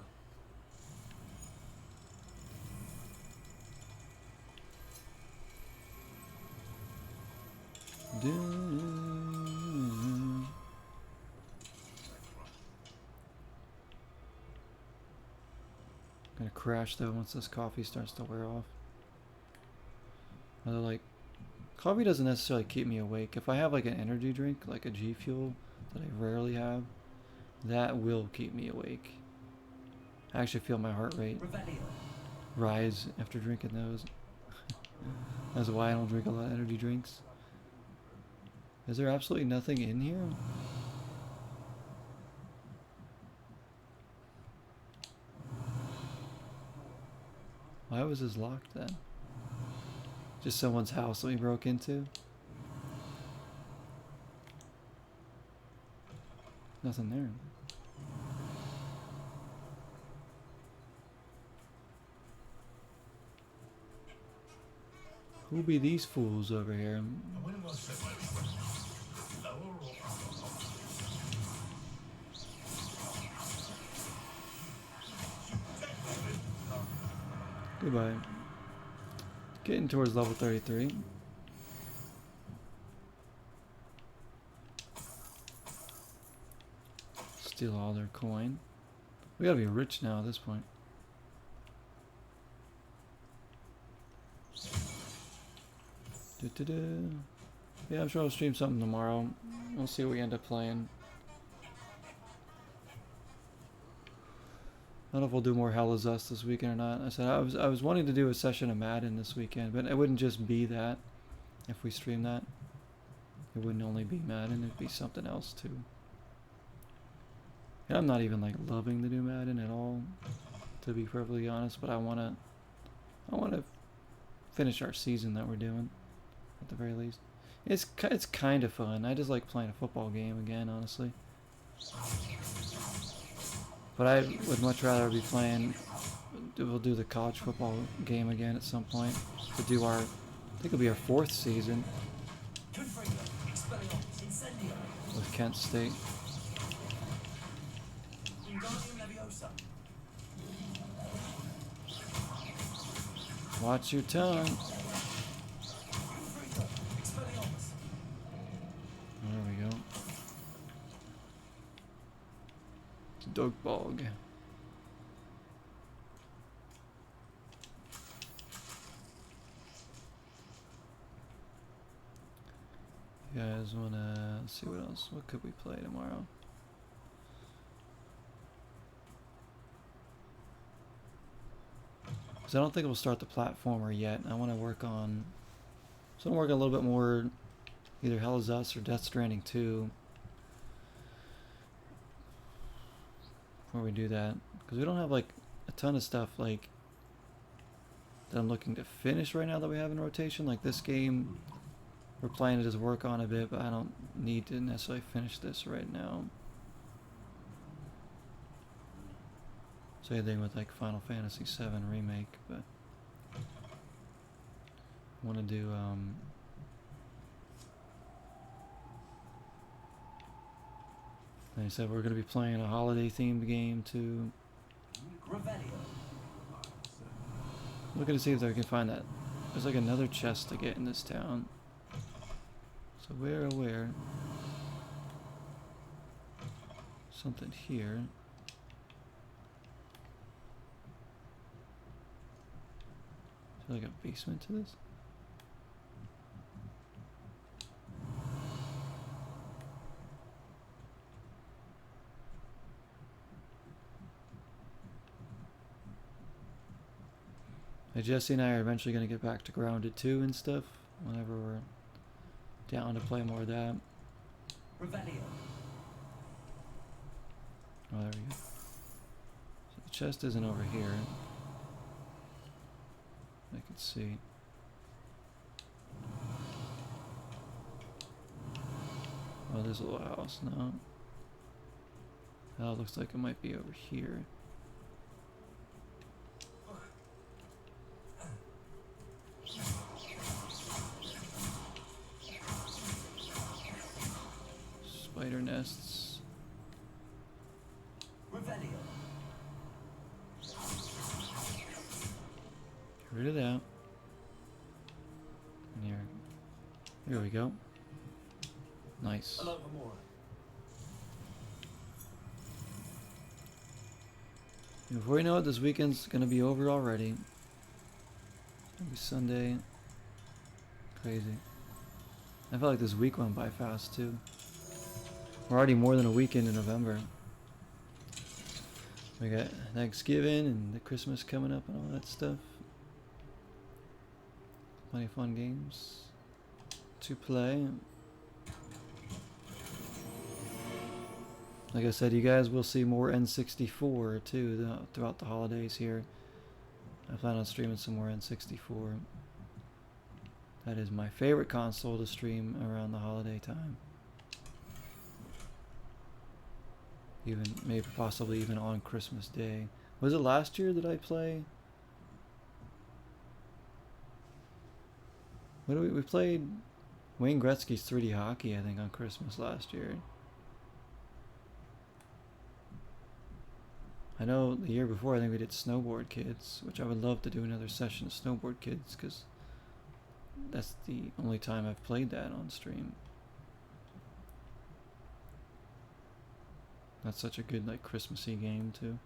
Gonna crash though once this coffee starts to wear off. Like, coffee doesn't necessarily keep me awake. If I have like an energy drink, like a G Fuel that I rarely have, that will keep me awake. I actually feel my heart rate rise after drinking those. That's why I don't drink a lot of energy drinks. Is there absolutely nothing in here? Why was this locked then? Just someone's house that we broke into? Nothing there. Who be these fools over here? Goodbye. Getting towards level 33. Steal all their coin. We gotta be rich now at this point. Yeah, I'm sure I'll stream something tomorrow. We'll see what we end up playing. I don't know if we'll do more Hell is Us this weekend or not. I said I was wanting to do a session of Madden this weekend, but it wouldn't just be that. If we stream that, it wouldn't only be Madden. It'd be something else too. And I'm not even like loving the new Madden at all, to be perfectly honest. But I wanna finish our season that we're doing, at the very least. It's kind of fun. I just like playing a football game again, honestly. But I would much rather be playing. We'll do the college football game again at some point. To do our, I think it'll be our 4th season with Kent State. Watch your tongue. There we go. It's a dog bog. guys wanna let's see what else? What could we play tomorrow? Because I don't think we'll start the platformer yet. I want to work on. So I'm working a little bit more, either Hell is Us or Death Stranding 2. Before we do that, because we don't have like a ton of stuff like that I'm looking to finish right now that we have in rotation. Like this game, we're planning to just work on a bit, but I don't need to necessarily finish this right now. Same thing with like Final Fantasy VII Remake, but I want to do like I said, we're going to be playing a holiday themed game too. Looking to see if I can find that. There's like another chest to get in this town. So where? Something here. Is there like a basement to this? Jesse and I are eventually going to get back to Grounded 2 and stuff, whenever we're down to play more of that. Oh, there we go. So the chest isn't over here. I can see. Oh, there's a little house now. Oh, it looks like it might be over here. Spider nests. Get rid of that. And here we go. Nice. Before you know it, this weekend's gonna be over already. It's gonna be Sunday. Crazy. I feel like this week went by fast too. We're already more than a week into November. We got Thanksgiving and the Christmas coming up and all that stuff. Plenty of fun games to play. Like I said, you guys will see more N64 too throughout the holidays here. I plan on streaming some more N64. That is my favorite console to stream around the holiday time. Even maybe possibly even on Christmas Day. Was it last year that I play? What do we played Wayne Gretzky's 3D hockey, I think, on Christmas last year. I know the year before I think we did Snowboard Kids, which I would love to do another session of Snowboard Kids because that's the only time I've played that on stream. That's such a good like Christmassy game too.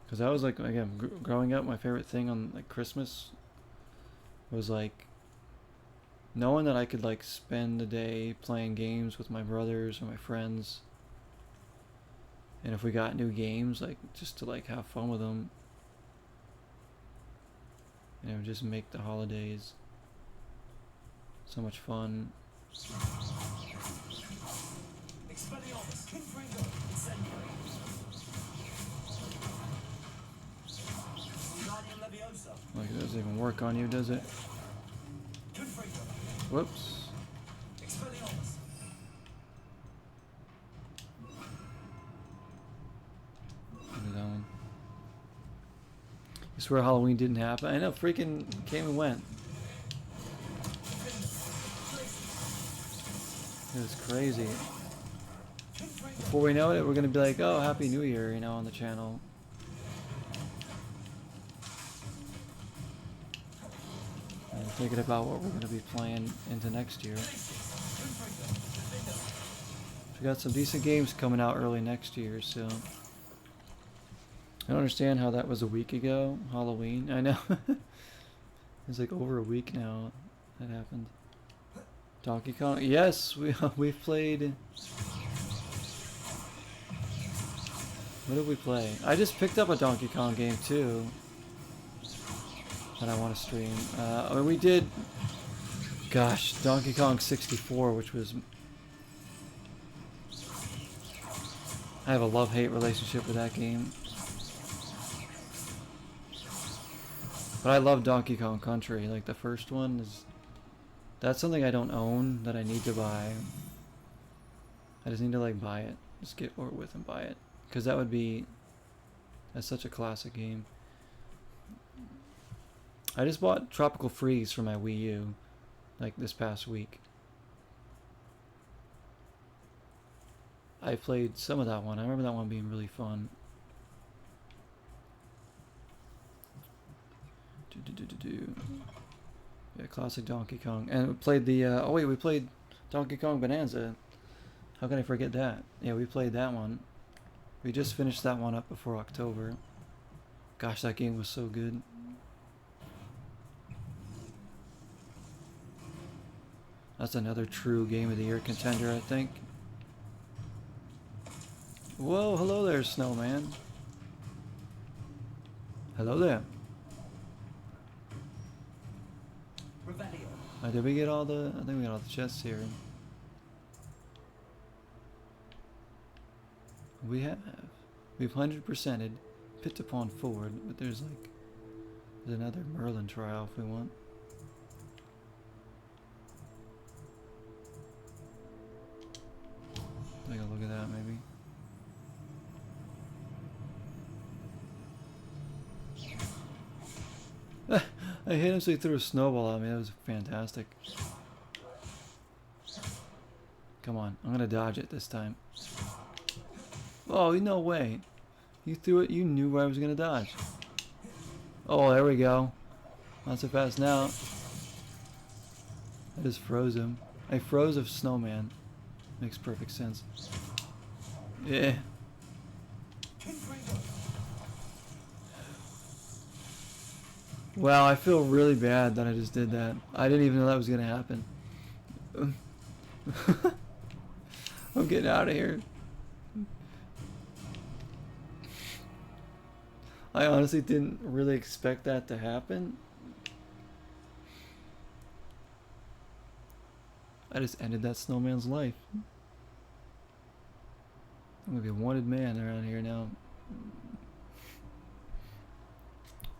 Because I was like, again, growing up, my favorite thing on like Christmas was like knowing that I could like spend the day playing games with my brothers or my friends, and if we got new games, like just to like have fun with them. You know, just make the holidays so much fun. Like it doesn't even work on you, does it? Whoops. Do that one. I swear Halloween didn't happen. I know, freaking came and went. It was crazy. Before we know it, we're gonna be like, oh, Happy New Year, you know, on the channel. And thinking about what we're gonna be playing into next year. We got some decent games coming out early next year, so. don't understand how that was a week ago. Halloween. I know. It's like over a week now that happened. Donkey Kong. Yes, we've played. What did we play? I just picked up a Donkey Kong game too that I want to stream. I mean, we did. Gosh, Donkey Kong 64, which was. I have a love-hate relationship with that game. But I love Donkey Kong Country. Like the first one is. That's something I don't own that I need to buy. I just need to like buy it. Just get over with and buy it. Because that would be. That's such a classic game. I just bought Tropical Freeze for my Wii U. Like this past week. I played some of that one. I remember that one being really fun. Yeah, classic Donkey Kong. And we played the, oh wait, we played Donkey Kong Bonanza. How can I forget that? Yeah, we played that one. We just finished that one up before October. Gosh, that game was so good. That's another true Game of the Year contender, I think. Whoa, hello there, Snowman. Hello there. Did we get all the... I think we got all the chests here. We have. We've 100%ed. Picked upon forward, but there's like... There's another Merlin trial if we want. Take a look at that, maybe. I hit him so he threw a snowball at me. That was fantastic. Come on, I'm gonna dodge it this time. Oh, no way. You threw it, you knew where I was gonna dodge. Oh, there we go. Not so fast now. I just froze him. I froze a snowman. Makes perfect sense. Yeah. Wow, I feel really bad that I just did that. I didn't even know that was gonna happen. I'm getting out of here. I honestly didn't really expect that to happen. I just ended that snowman's life. I'm gonna be a wanted man around here now.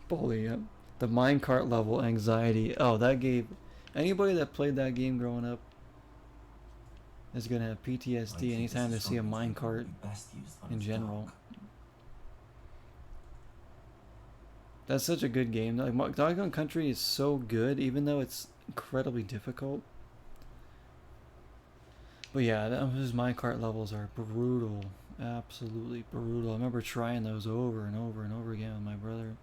Bully, yep. The minecart level anxiety. Oh, that gave... Anybody that played that game growing up is gonna have PTSD anytime they see a minecart in general. That's such a good game. Like, Donkey Kong Country is so good, even though it's incredibly difficult. But yeah, those minecart levels are brutal. Absolutely brutal. I remember trying those over and over and over again with my brother.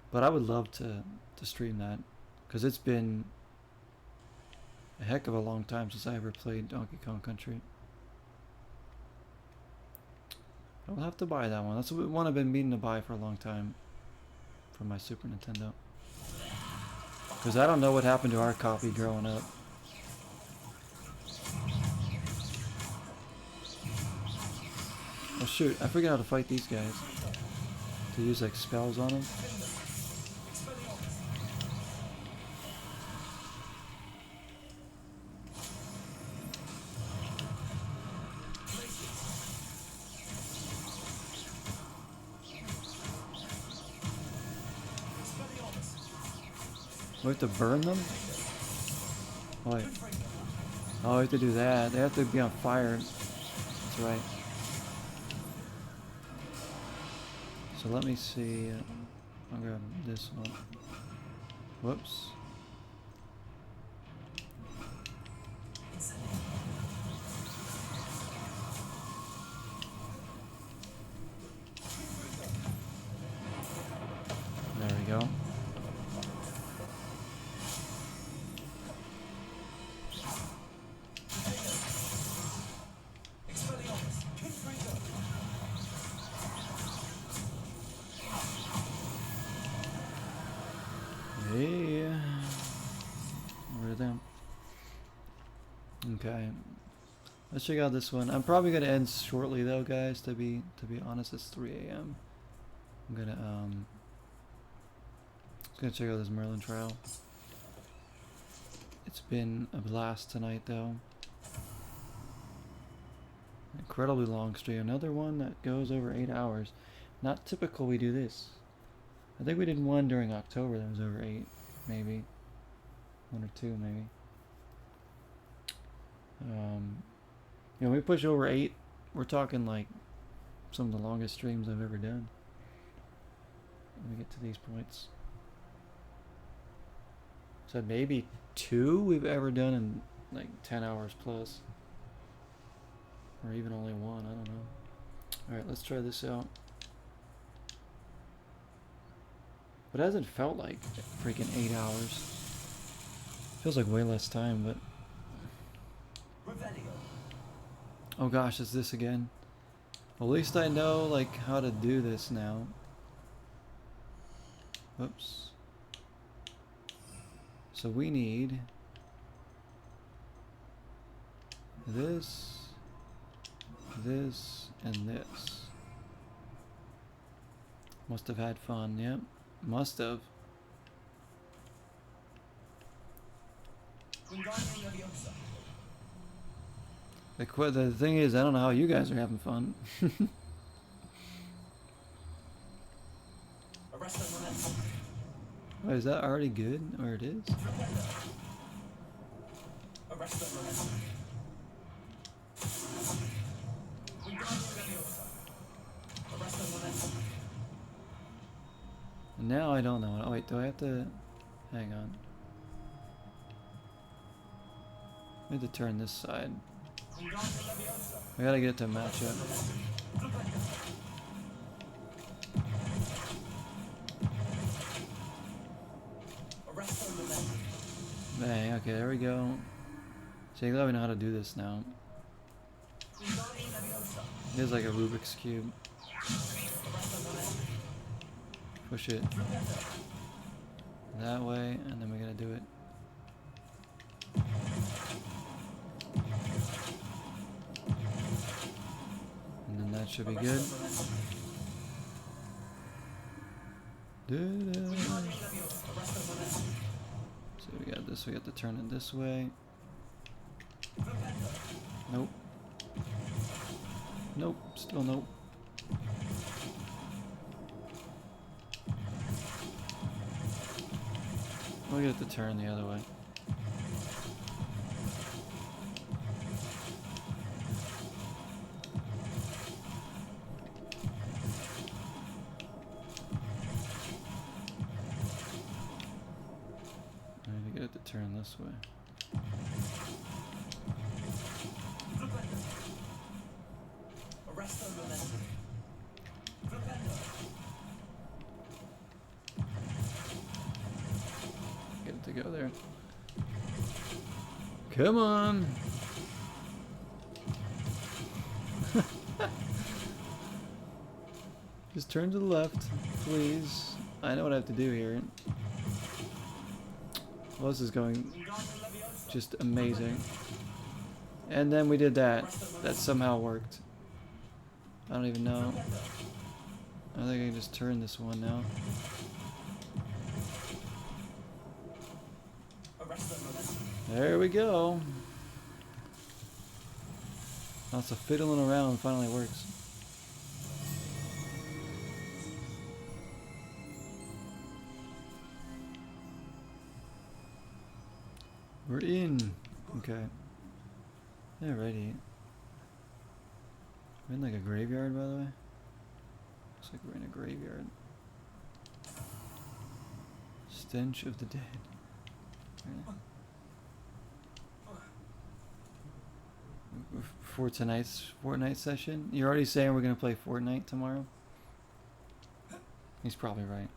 But I would love to stream that, because it's been a heck of a long time since I ever played Donkey Kong Country. I'll have to buy that one. That's the one I've been meaning to buy for a long time for my Super Nintendo. Because I don't know what happened to our copy growing up. Oh shoot, I forgot how to fight these guys. To use like spells on them. We have to burn them? Oh, wait. Oh, we have to do that. They have to be on fire. That's right. So let me see. I'll grab this one. Whoops. There we go. Hey, where are them? Okay, let's check out this one. I'm probably gonna end shortly though, guys. To be honest, it's 3 a.m. I'm gonna check out this Merlin trial. It's been a blast tonight though. Incredibly long stream. Another one that goes over 8 hours. Not typical we do this. I think we did one during October that was over 8, maybe. 1 or 2, maybe. You know, we push over 8. We're talking like some of the longest streams I've ever done. Let me get to these points. So maybe 2 we've ever done in like 10 hours plus. Or even only 1, I don't know. Alright, let's try this out. But it hasn't felt like freaking 8 hours. Feels like way less time, but... Oh gosh, it's this again. Well, at least I know like how to do this now. Whoops. So we need this, this, and this. Must have had fun, yep. Must have. The thing is, I don't know how you guys are having fun. Wait, is that already good? Or it is? Now I don't know. Oh wait, do I have to... Hang on. I need to turn this side. I gotta get it to match up. Bang, okay, there we go. So you let me know how to do this now. Here's like a Rubik's Cube. Push it that way, and then we're gonna do it. And then that should be good. So we got this, we got to turn it this way. Nope. Nope, still nope. We'll get it to turn the other way. I need to get it to turn this way. Get it to go there. Come on! Just turn to the left, please. I know what I have to do here. Well, this is going just amazing. And then we did that. That somehow worked. I don't even know. I think I can just turn this one now. There we go. Lots of fiddling around finally works. We're in. Okay. Alrighty. We're in like a graveyard, by the way. Looks like we're in a graveyard. Stench of the dead. Really? For tonight's Fortnite session? You're already saying we're gonna play Fortnite tomorrow? He's probably right.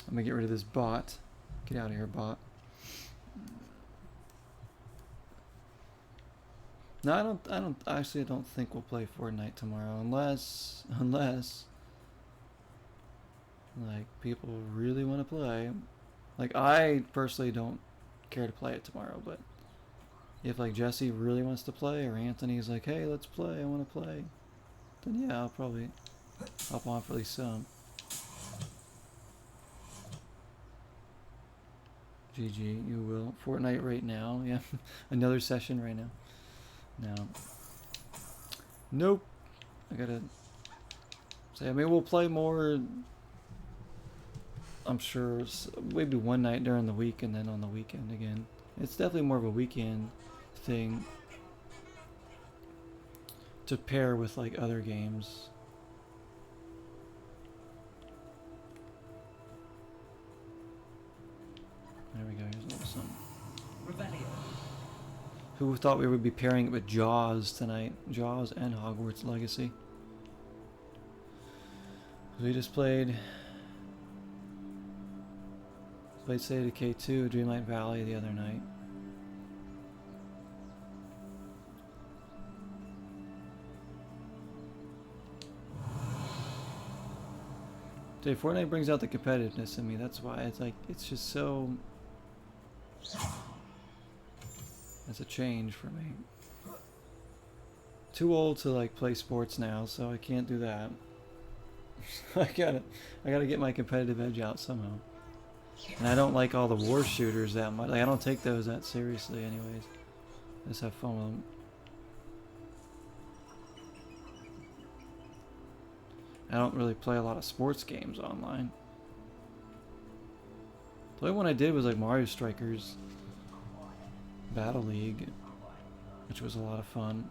I'm gonna get rid of this bot. Get out of here, bot. No, I don't think we'll play Fortnite tomorrow unless Like, people really want to play. Like, I personally don't care to play it tomorrow, but if like Jesse really wants to play, or Anthony's like, hey, let's play, I want to play, then yeah, I'll probably hop on for at least some. GG, you will. Fortnite right now, yeah. Another session right now. No. Nope. I gotta say, I mean, we'll play more, I'm sure, maybe one night during the week and then on the weekend again. It's definitely more of a weekend thing to pair with like other games. There we go, here's a little something. Who thought we would be pairing it with Jaws tonight? Jaws and Hogwarts Legacy. We just played State of K2, Dreamlight Valley the other night. Dude, Fortnite brings out the competitiveness in me. That's why it's like, it's just so. It's a change for me. Too old to like play sports now, so I can't do that. I gotta get my competitive edge out somehow. And I don't like all the war shooters that much. Like, I don't take those that seriously anyways. I just have fun with them. I don't really play a lot of sports games online. The only one I did was like Mario Strikers Battle League, which was a lot of fun.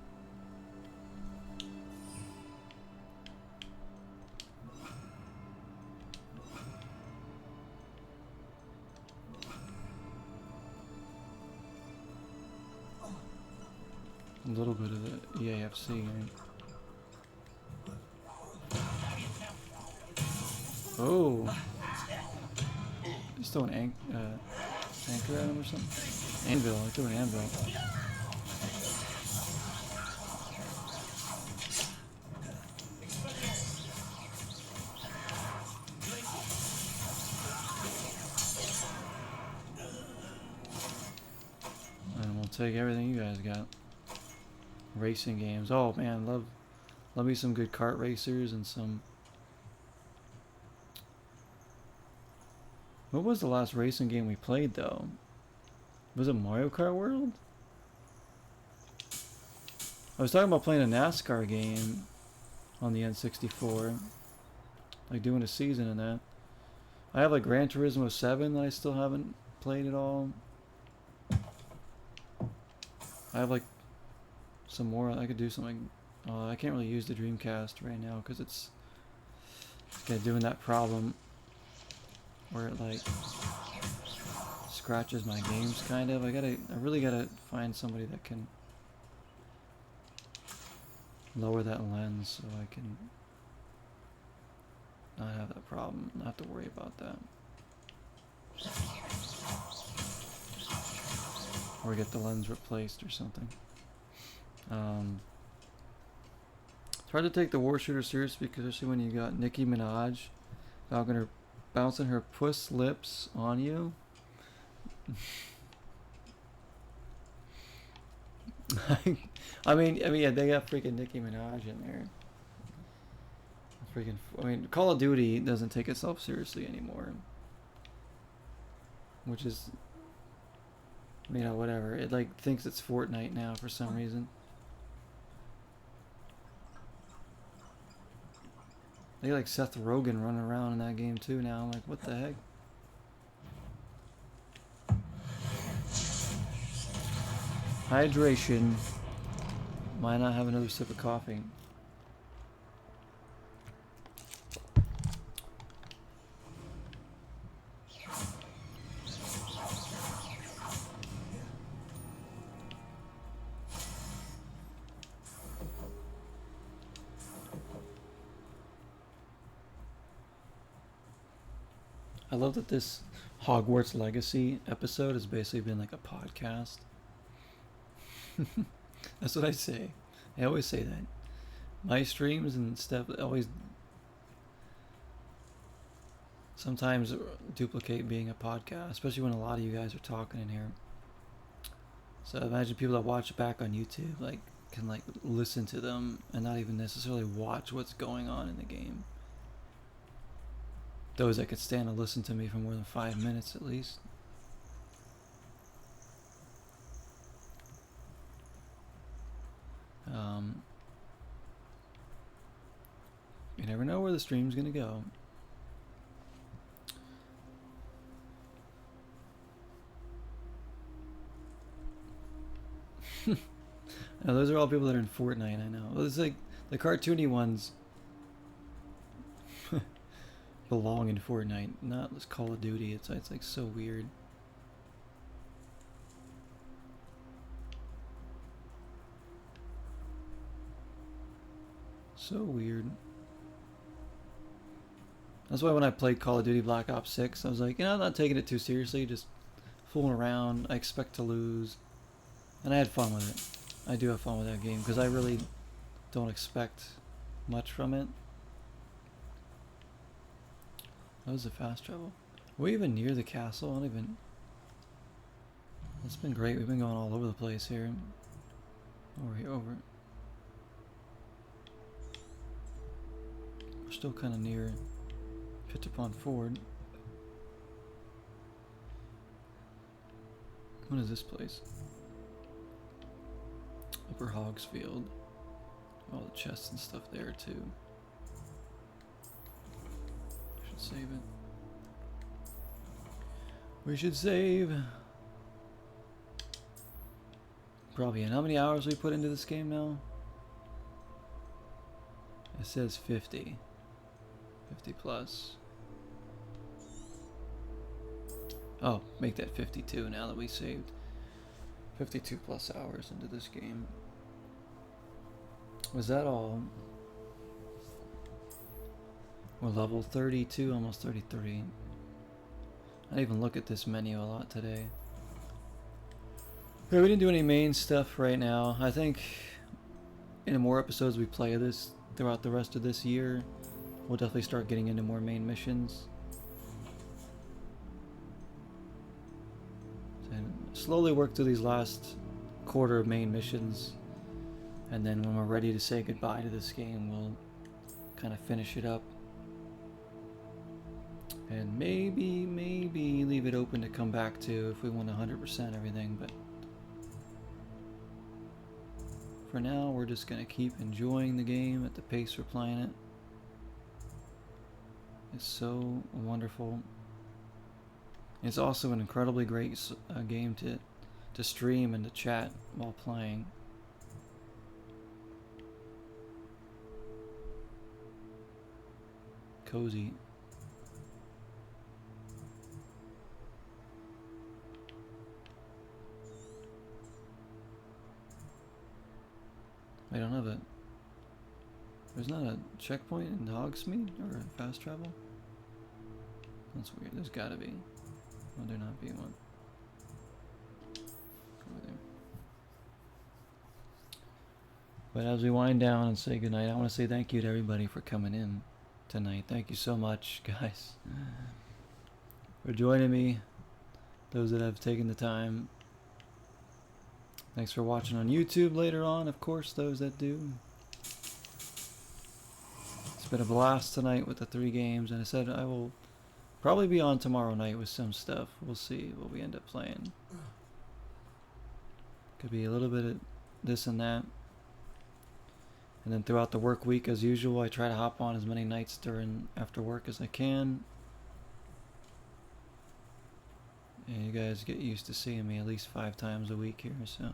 A little bit of the EAFC game. Oh! Just throw an anchor at him or something? Anvil, I threw an anvil. And we'll take everything you guys got. Racing games. Oh man, love me some good kart racers and some. What was the last racing game we played though? Was it Mario Kart World? I was talking about playing a NASCAR game on the N64. Like doing a season in that. I have like Gran Turismo 7 that I still haven't played at all. I have like some more. I could do something. I can't really use the Dreamcast right now because it's doing that problem where it like scratches my games kind of. I really gotta find somebody that can lower that lens so I can not have that problem, not have to worry about that. Or get the lens replaced or something. It's hard to take the war shooter serious because especially when you got Nicki Minaj bouncing her puss lips on you. I mean, yeah, they got freaking Nicki Minaj in there. I mean, Call of Duty doesn't take itself seriously anymore, which is, you know, whatever. It like thinks it's Fortnite now for some reason. They like Seth Rogen running around in that game too now. I'm like, what the heck? Hydration. Why not have another sip of coffee? I love that this Hogwarts Legacy episode has basically been like a podcast. That's what I say. I always say that. My streams and stuff always sometimes duplicate being a podcast, especially when a lot of you guys are talking in here. So imagine people that watch back on YouTube, like, can like listen to them and not even necessarily watch what's going on in the game. Those that could stand to listen to me for more than 5 minutes at least. You never know where the stream's gonna go. Now those are all people that are in Fortnite, I know. Well, it's like the cartoony ones belong in Fortnite, not this Call of Duty. It's like so weird. So weird. That's why when I played Call of Duty Black Ops 6, I was like, I'm not taking it too seriously, just fooling around. I expect to lose. And I had fun with it. I do have fun with that game, because I really don't expect much from it. That was a fast travel. Were we even near the castle? I don't even... It's been great. We've been going all over the place here. Over. We're still kind of near Pitchapon Ford. What is this place? Upper Hogsfield. All the chests and stuff there too. Should save it. We should save. Probably. And how many hours we put into this game now? It says 50. 50 plus. Oh, make that 52 now that we saved 52 plus hours into this game. Was that all? We're level 32, almost 33. I didn't even look at this menu a lot today. Okay, we didn't do any main stuff right now. I think in the more episodes we play this throughout the rest of this year, we'll definitely start getting into more main missions. And slowly work through these last quarter of main missions. And then when we're ready to say goodbye to this game, we'll kind of finish it up. And maybe leave it open to come back to if we want 100% everything, but for now we're just going to keep enjoying the game at the pace we're playing it. It's so wonderful. It's also an incredibly great game to stream and to chat while playing. Cozy. I don't have a... There's not a checkpoint in Hogsmeade or fast travel? That's weird. There's gotta be. Would there not be one? Over there. But as we wind down and say goodnight, I want to say thank you to everybody for coming in tonight. Thank you so much, guys, for joining me. Those that have taken the time. Thanks for watching on YouTube later on, of course, those that do. It's been a blast tonight with the 3 games, and I said I will probably be on tomorrow night with some stuff. We'll see what we end up playing. Could be a little bit of this and that. And then throughout the work week, as usual, I try to hop on as many nights after work as I can. And you guys get used to seeing me at least 5 times a week here, so.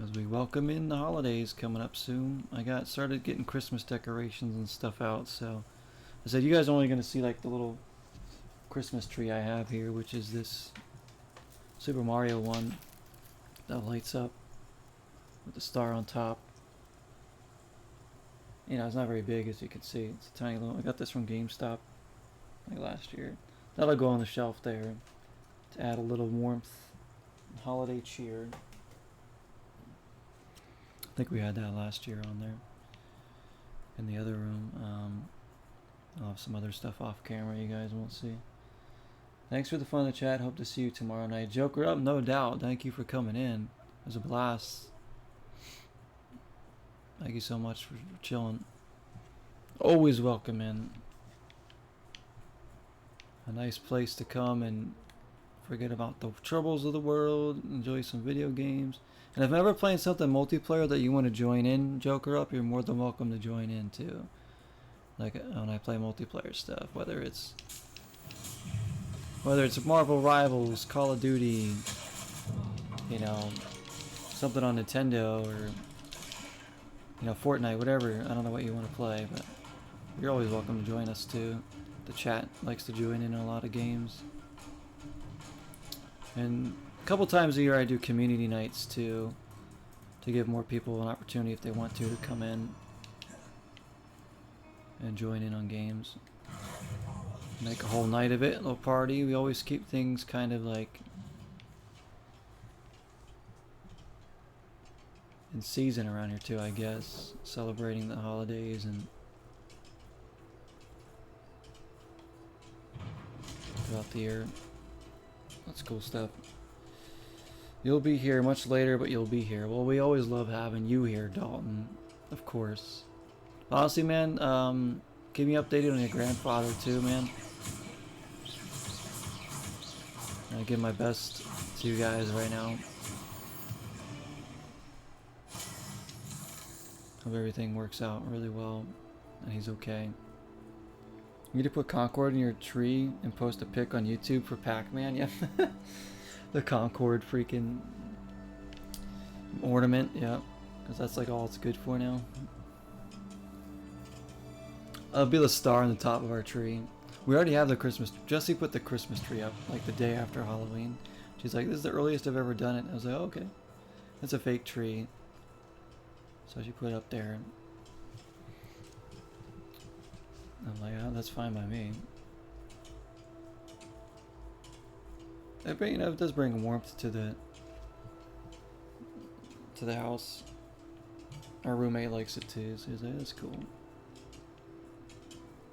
As we welcome in the holidays coming up soon, I started getting Christmas decorations and stuff out. So I said you guys are only going to see like the little Christmas tree I have here, which is this Super Mario one that lights up with the star on top. You know, it's not very big, as you can see. It's a tiny little. I got this from GameStop like last year. That'll go on the shelf there to add a little warmth and holiday cheer. I think we had that last year on there. in the other room. I'll have some other stuff off camera you guys won't see. Thanks for the fun in the chat. Hope to see you tomorrow night. Joker up, no doubt. Thank you for coming in. It was a blast. Thank you so much for chilling. Always welcome in. A nice place to come and forget about the troubles of the world. Enjoy some video games. And if I'm ever playing something multiplayer that you want to join in, Joker up, you're more than welcome to join in too. Like when I play multiplayer stuff, whether it's Marvel Rivals, Call of Duty, you know, something on Nintendo, or you know, Fortnite, whatever. I don't know what you want to play, but you're always welcome to join us too. The chat likes to join in a lot of games. And a couple times a year I do community nights too, to give more people an opportunity if they want to come in and join in on games. Make a whole night of it, a little party. We always keep things kind of like in season around here too, I guess. Celebrating the holidays and throughout the year. That's cool stuff. You'll be here much later, but you'll be here. Well, we always love having you here, Dalton. Of course. Honestly, man, keep me updated on your grandfather too, man. I give my best to you guys right now. Hope everything works out really well and he's okay. You need to put Concord in your tree and post a pic on YouTube for Pac-Man. Yeah. The Concord freaking ornament. Yeah. Because that's like all it's good for now. I'll be the star on the top of our tree. We already have the Christmas. Jessie put the Christmas tree up like the day after Halloween. She's like, this is the earliest I've ever done it. I was like, oh, okay. It's a fake tree. So she put it up there. I'm like, oh, that's fine by me. But, you know, it does bring warmth to the house. Our roommate likes it too, so he's like, that's cool.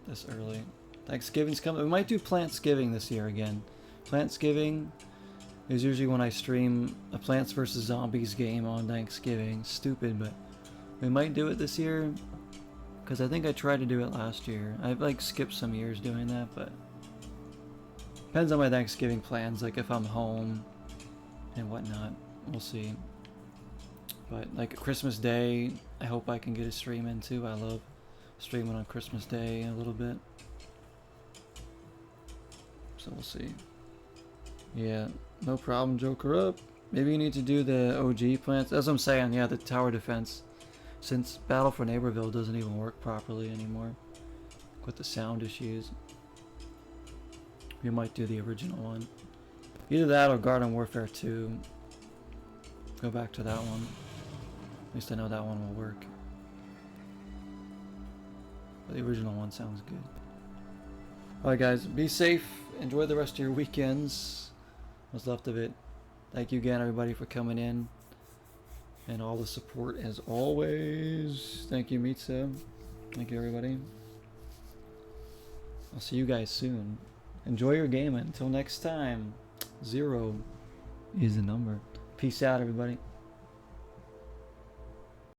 This early. Thanksgiving's coming. We might do Plantsgiving this year again. Plantsgiving is usually when I stream a Plants vs. Zombies game on Thanksgiving. Stupid, but we might do it this year. Because I think I tried to do it last year. I've like skipped some years doing that, but depends on my Thanksgiving plans, like if I'm home and whatnot. We'll see. But like Christmas Day, I hope I can get a stream in too. I love streaming on Christmas Day a little bit. So we'll see. Yeah, no problem, Joker up. Maybe you need to do the OG plants. As I'm saying, yeah, the tower defense. Since Battle for Neighborville doesn't even work properly anymore with the sound issues, we might do the original one. Either that or Garden Warfare 2. Go back to that one. At least I know that one will work. But the original one sounds good. Alright guys, be safe. Enjoy the rest of your weekends. What's left of it. Thank you again everybody for coming in. And all the support as always. Thank you, Mitsa. Thank you, everybody. I'll see you guys soon. Enjoy your game. Until next time, 0 is the number. Peace out, everybody.